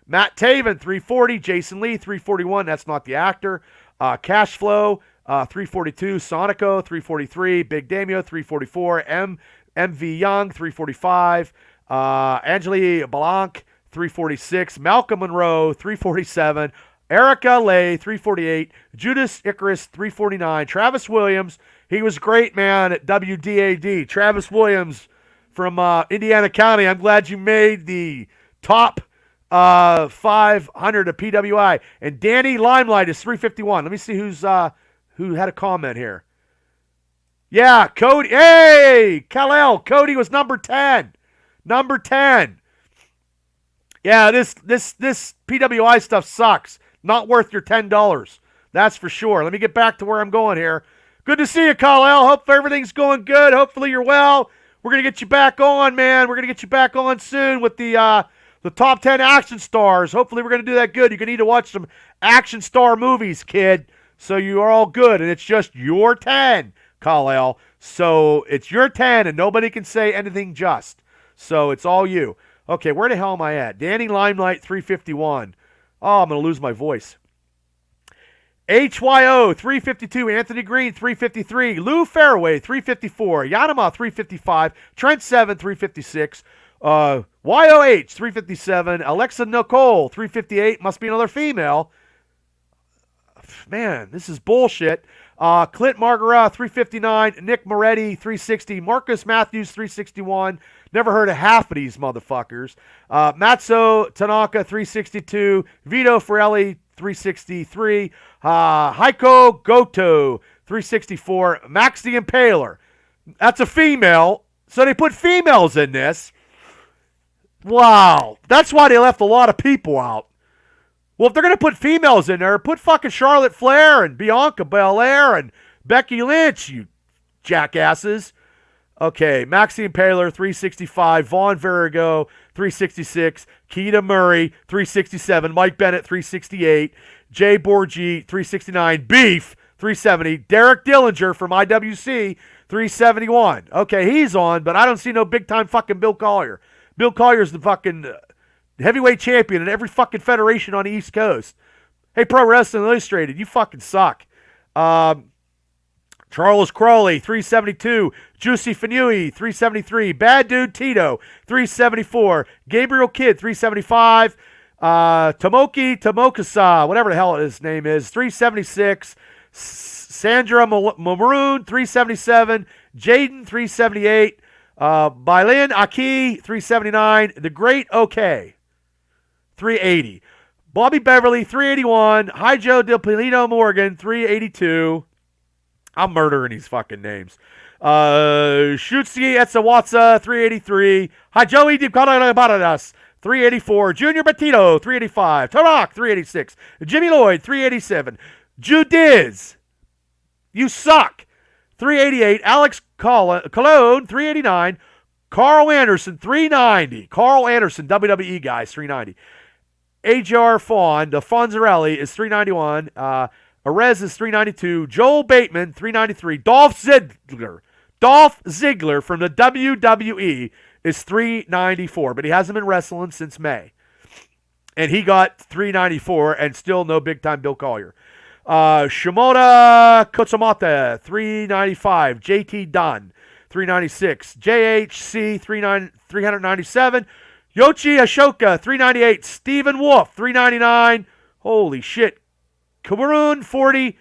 Matt Taven, 340. Jason Lee, 341. That's not the actor. Cashflow, 342. Sonico, 343. Big Damio, 344. MV Young, 345. Angeli Blanc, 346. Malcolm Monroe, 347. Erica Lay, 348. Judas Icarus, 349. Travis Williams, he was great, man, at WDAD. Travis Williams from Indiana County. I'm glad you made the top 500 of PWI. And Danny Limelight is 351. Let me see who had a comment here. Yeah, Cody. Hey, Kal-El. Cody was number 10. Number 10. Yeah, this PWI stuff sucks. Not worth your $10. That's for sure. Let me get back to where I'm going here. Good to see you, Kal-El. Hope everything's going good. Hopefully you're well. We're going to get you back on, man. We're going to get you back on soon with the top 10 action stars. Hopefully we're going to do that good. You're going to need to watch some action star movies, kid. So you are all good. And it's just your 10, Kal-El. So it's your 10, and nobody can say anything just. So it's all you. Okay, where the hell am I at? Danny Limelight, 351. Oh, I'm going to lose my voice. HYO, 352. Anthony Green, 353. Lou Fairway, 354. Yanama, 355. Trent 7, 356. YOH, 357. Alexa Nicole, 358. Must be another female. Man, this is bullshit. Clint Margara, 359. Nick Moretti, 360. Marcus Matthews, 361. Never heard of half of these motherfuckers. Matzo Tanaka, 362. Vito Forelli, 363. Heiko Goto, 364. Max the Impaler. That's a female. So they put females in this. Wow. That's why they left a lot of people out. Well, if they're going to put females in there, put fucking Charlotte Flair and Bianca Belair and Becky Lynch, you jackasses. Okay, Max the Impaler, 365. Vaughn Vertigo, 366. Keita Murray, 367. Mike Bennett, 368. Jay Borgi, 369. Beef, 370. Derek Dillinger from IWC, 371. Okay, he's on, but I don't see no big-time fucking Bill Collier. Bill Collier's the fucking heavyweight champion in every fucking federation on the East Coast. Hey, Pro Wrestling Illustrated, you fucking suck. Charles Crawley, 372. Juicy Fanui, 373. Bad Dude Tito, 374. Gabriel Kidd, 375. Tomoki Tomokasa, whatever the hell his name is, 376. Sandra Maroon, 377. Jaden, 378. Bailan Aki, 379. The Great OK, 380. Bobby Beverly, 381. Hi Joe Del Pilino Morgan, 382. I'm murdering these fucking names. Shutsuki Etsawatsa, 383. Hi Joey DiCarabaradas, 384. Junior Batito, 385. Tarak, 386. Jimmy Lloyd, 387. Judiz, you suck, 388. Alex Cologne, 389. Carl Anderson, 390. Carl Anderson, WWE guys, 390. AJR Fawn, the Fonzarelli is 391. Arez is 392. Joel Bateman, 393. Dolph Ziggler from the WWE is 394, but he hasn't been wrestling since May. And he got 394 and still no big-time Bill Collier. Shimoda Kotsumata, 395. JT Dunn, 396. JHC, 397. Yoichi Ashoka, 398. Stephen Wolf, 399. Holy shit. Cameroon, 40.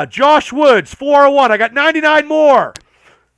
Josh Woods, 401. I got 99 more.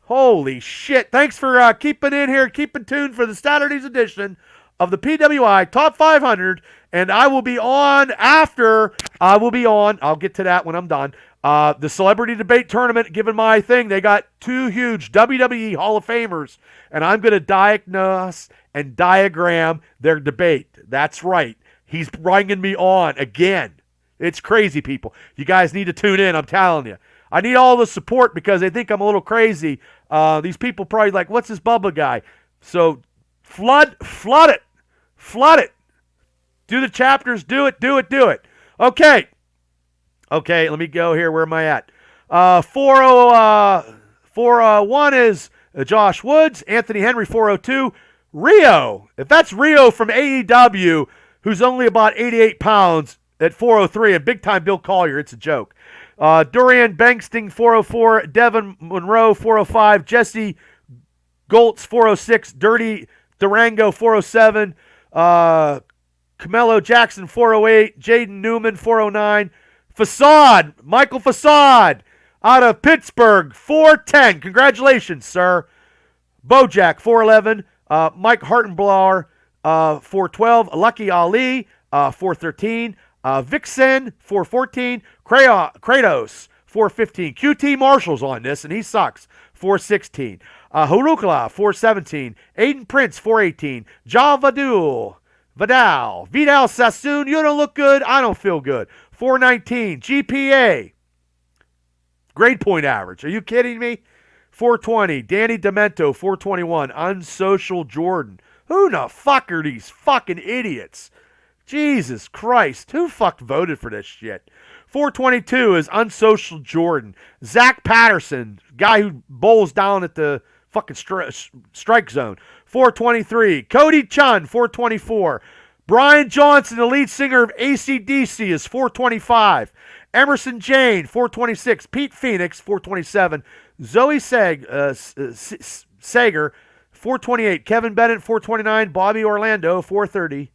Holy shit. Thanks for keeping in here, keeping tuned for the Saturday's edition of the PWI Top 500. And I will be on after. I'll get to that when I'm done. The Celebrity Debate Tournament, given my thing, they got two huge WWE Hall of Famers. And I'm going to diagnose and diagram their debate. That's right. He's bringing me on again. It's crazy, people. You guys need to tune in, I'm telling you. I need all the support because they think I'm a little crazy. These people probably like, what's this Bubba guy? So flood it. Do the chapters, do it. Okay, let me go here. Where am I at? 401 is Josh Woods. Anthony Henry, 402. Rio, if that's Rio from AEW, who's only about 88 pounds, at 403, and big-time Bill Collier, it's a joke. Dorian Bankston, 404. Devin Monroe, 405. Jesse Goltz, 406. Dirty Durango, 407. Camelo Jackson, 408. Jaden Newman, 409. Michael Facade, out of Pittsburgh, 410. Congratulations, sir. Bojack, 411. Mike Hartenbauer, 412. Lucky Ali, 413. Vixen, 414. Kratos, 415. QT Marshall's on this, and he sucks, 416. Harukala, 417. Aiden Prince, 418. Vidal Sassoon, you don't look good, I don't feel good, 419. GPA, grade point average, are you kidding me? 420. Danny Demento, 421. Unsocial Jordan. Who the fuck are these fucking idiots? Jesus Christ. Who fuck voted for this shit? 422 is Unsocial Jordan. Zach Patterson, guy who bowls down at the fucking strike zone. 423. Cody Chun, 424. Brian Johnson, the lead singer of AC/DC, is 425. Emerson Jane, 426. Pete Phoenix, 427. Zoe Sager, 428. Kevin Bennett, 429. Bobby Orlando, 430.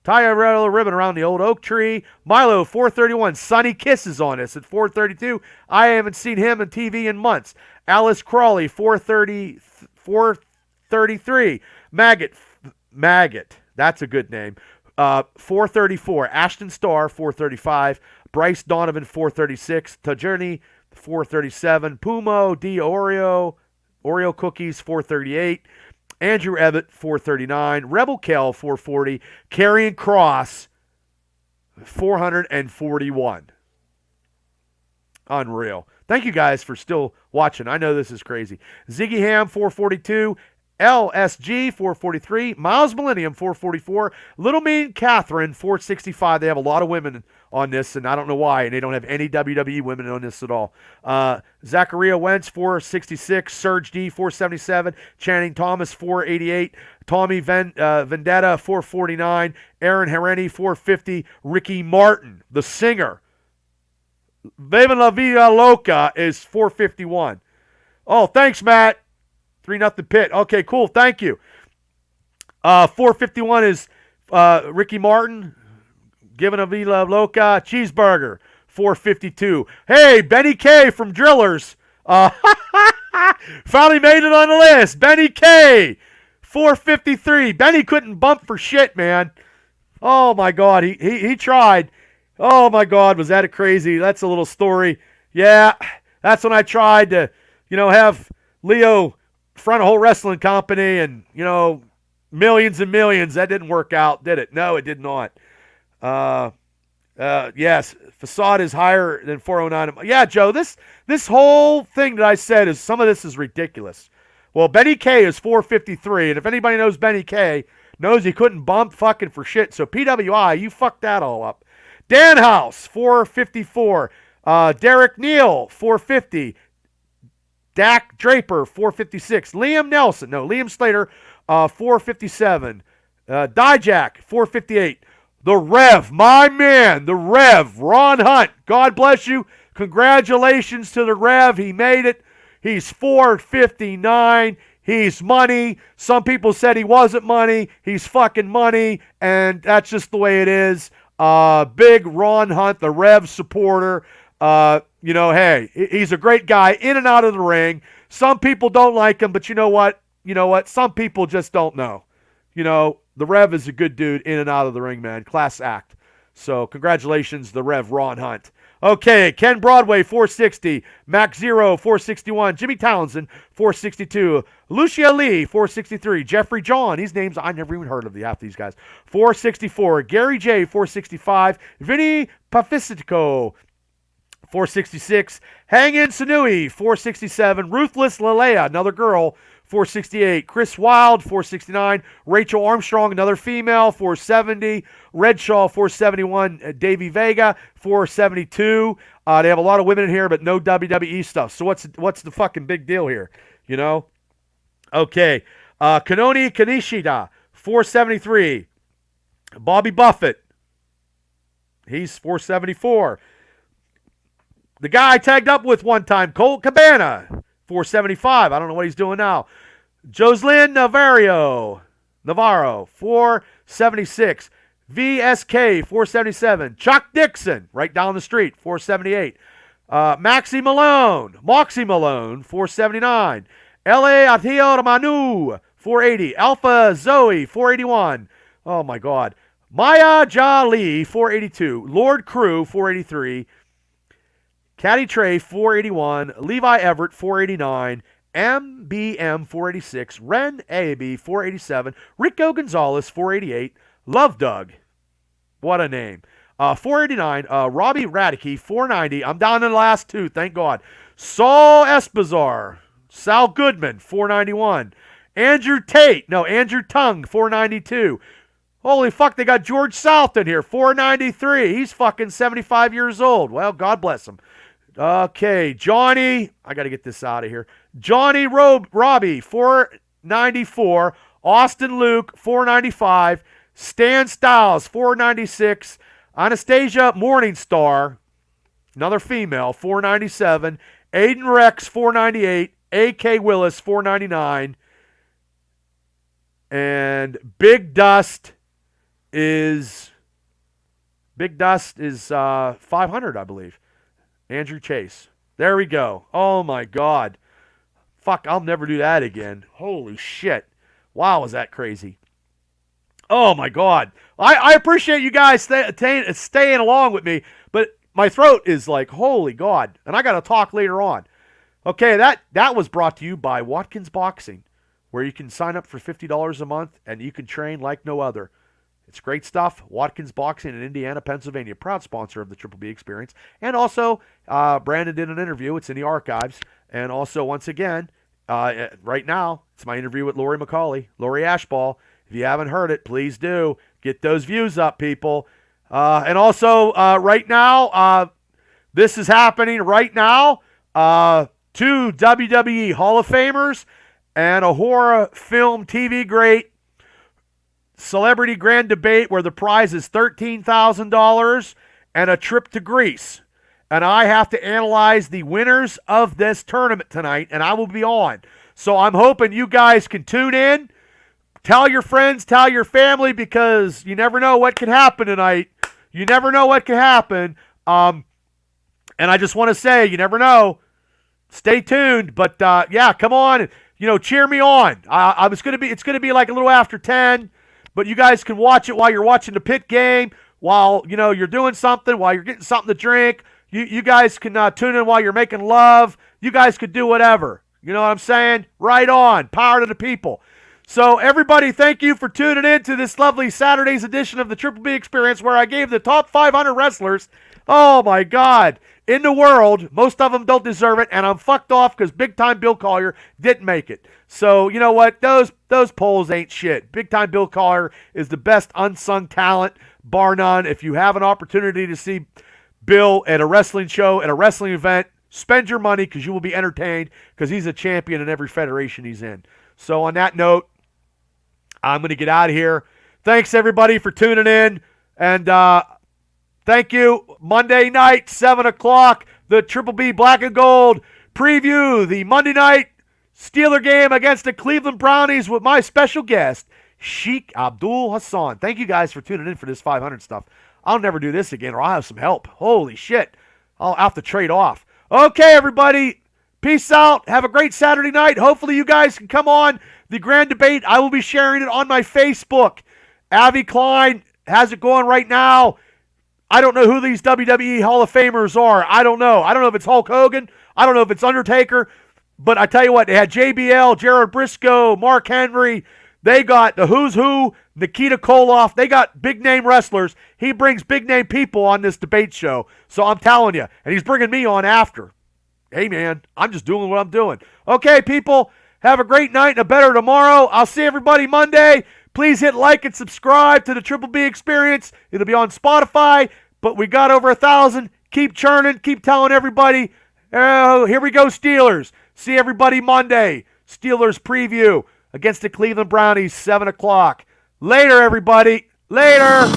Tyrell ribbon around the old oak tree. Milo, 431. Sonny Kisses on us at 432. I haven't seen him on TV in months. Alice Crawley, 433. Maggot. That's a good name. 434. Ashton Starr, 435. Bryce Donovan, 436. Tajerny, 437. Pumo D. Oreo Cookies, 438. Andrew Ebbett, 439. Rebel Kell, 440. Karrion Cross, 441. Unreal. Thank you guys for still watching. I know this is crazy. Ziggy Ham, 442. LSG, 443. Miles Millennium, 444. Little Mean Catherine, 465. They have a lot of women on this, and I don't know why, and they don't have any WWE women on this at all. Zachariah Wentz, 466. Serge D, 477. Channing Thomas, 488. Tommy Vendetta, 449. Aaron Hereni, 450. Ricky Martin, the singer, Viva La Vida Loca, is 451. Oh, thanks, Matt. 3-0 Pitt. Okay, cool. Thank you. 451 is Ricky Martin, giving a Viva Loca cheeseburger. 452. Hey, Benny K from Drillers. Finally made it on the list. Benny K. 453. Benny couldn't bump for shit, man. Oh, my God. He tried. Oh, my God. Was that a crazy? That's a little story. Yeah, that's when I tried to, have Leo front a whole wrestling company and, millions and millions. That didn't work out, did it? No, it did not. Yes, facade is higher than 409. Yeah, Joe, this whole thing that I said is, some of this is ridiculous. Well, Benny K is 453, and if anybody knows Benny K, knows he couldn't bump fucking for shit. So PWI, you fucked that all up. Dan House, 454. Derek Neal, 450. Dak Draper, 456. Liam Slater, 457. Dijak, 458. The Rev, my man, the Rev, Ron Hunt. God bless you. Congratulations to the Rev. He made it. He's 459. He's money. Some people said he wasn't money. He's fucking money, and that's just the way it is. Big Ron Hunt, the Rev supporter. Hey, he's a great guy in and out of the ring. Some people don't like him, but you know what? Some people just don't know. The Rev is a good dude in and out of the ring, man. Class act. So congratulations, the Rev, Ron Hunt. Okay, Ken Broadway, 460. Mac Zero, 461. Jimmy Townsend, 462. Lucia Lee, 463. Jeffrey John, these names I never even heard of, half these guys. 464. Gary J, 465. Vinny Pacifico, 466. Hangin Sanui, 467. Ruthless Lalea, another girl, 468. Chris Wilde, 469. Rachel Armstrong, another female, 470. Redshaw, 471. Davey Vega, 472. They have a lot of women in here, but no WWE stuff. So what's the fucking big deal here? Okay. Kanoni Kanishida, 473. Bobby Buffett, he's 474. The guy I tagged up with one time, Colt Cabana, 475. I don't know what he's doing now. Jocelyn Navarro, 476. VSK, 477. Chuck Dixon, right down the street, 478. Moxie Malone, 479. L.A. Atio Manu, 480. Alpha Zoe, 481. Oh, my God. Maya Jali, 482. Lord Crew, 483. Caddy Trey, 481. Levi Everett, 489. MBM, 486. Ren A.B., 487. Rico Gonzalez, 488. Love Doug. What a name. 489. Robbie Radicke, 490. I'm down to the last two, thank God. Saul Espazar. Sal Goodman, 491. Andrew Tung, 492. Holy fuck, they got George South in here, 493. He's fucking 75 years old. Well, God bless him. Okay, Johnny, I got to get this out of here. Johnny Robbie, 494. Austin Luke, 495. Stan Styles, 496. Anastasia Morningstar, another female, 497. Aiden Rex, 498. A.K. Willis, 499. And Big Dust is 500, I believe. Andrew Chase. There we go. Oh, my God. Fuck, I'll never do that again. Holy shit. Wow, was that crazy. Oh, my God. I appreciate you guys staying along with me, but my throat is like, holy God. And I got to talk later on. Okay, that was brought to you by Watkins Boxing, where you can sign up for $50 a month and you can train like no other. It's great stuff. Watkins Boxing in Indiana, Pennsylvania, proud sponsor of the Triple B Experience. And also, Brandon did an interview. It's in the archives. And also, once again, right now, it's my interview with Lori McCauley, Lori Ashball. If you haven't heard it, please do. Get those views up, people. And also, right now, this is happening right now. Two WWE Hall of Famers and a horror film TV great celebrity grand debate where the prize is $13,000 and a trip to Greece. And I have to analyze the winners of this tournament tonight, and I will be on. So I'm hoping you guys can tune in. Tell your friends, tell your family, because you never know what can happen tonight. You never know what can happen. And I just want to say, you never know. Stay tuned. But, yeah, come on. Cheer me on. It's going to be like a little after 10. But you guys can watch it while you're watching the pit game, while, you're doing something, while you're getting something to drink. You guys can tune in while you're making love. You guys could do whatever. You know what I'm saying? Right on. Power to the people. So, everybody, thank you for tuning in to this lovely Saturday's edition of the Triple B Experience, where I gave the top 500 wrestlers, oh my God, in the world. Most of them don't deserve it, and I'm fucked off because Big Time Bill Collier didn't make it. So, you know what? Those polls ain't shit. Big Time Bill Collier is the best unsung talent, bar none. If you have an opportunity to see Bill at a wrestling show, at a wrestling event, spend your money because you will be entertained, because he's a champion in every federation he's in. So on that note, I'm going to get out of here. Thanks, everybody, for tuning in. And thank you. Monday night, 7 o'clock, the Triple B Black and Gold preview, the Monday night Steeler game against the Cleveland Brownies with my special guest, Sheikh Abdul Hassan. Thank you guys for tuning in for this 500 stuff. I'll never do this again, or I'll have some help. Holy shit. I'll have to trade off. Okay, everybody. Peace out. Have a great Saturday night. Hopefully you guys can come on the grand debate. I will be sharing it on my Facebook. Avi Klein has it going right now. I don't know who these WWE Hall of Famers are. I don't know. I don't know if it's Hulk Hogan. I don't know if it's Undertaker. But I tell you what, they had JBL, Jared Briscoe, Mark Henry. They got the who's who, Nikita Koloff. They got big-name wrestlers. He brings big-name people on this debate show. So I'm telling you. And he's bringing me on after. Hey, man, I'm just doing what I'm doing. Okay, people, have a great night and a better tomorrow. I'll see everybody Monday. Please hit like and subscribe to the Triple B Experience. It'll be on Spotify, but we got over 1,000. Keep churning. Keep telling everybody. Oh, here we go, Steelers. See everybody Monday. Steelers preview against the Cleveland Brownies, 7 o'clock. Later, everybody. Later.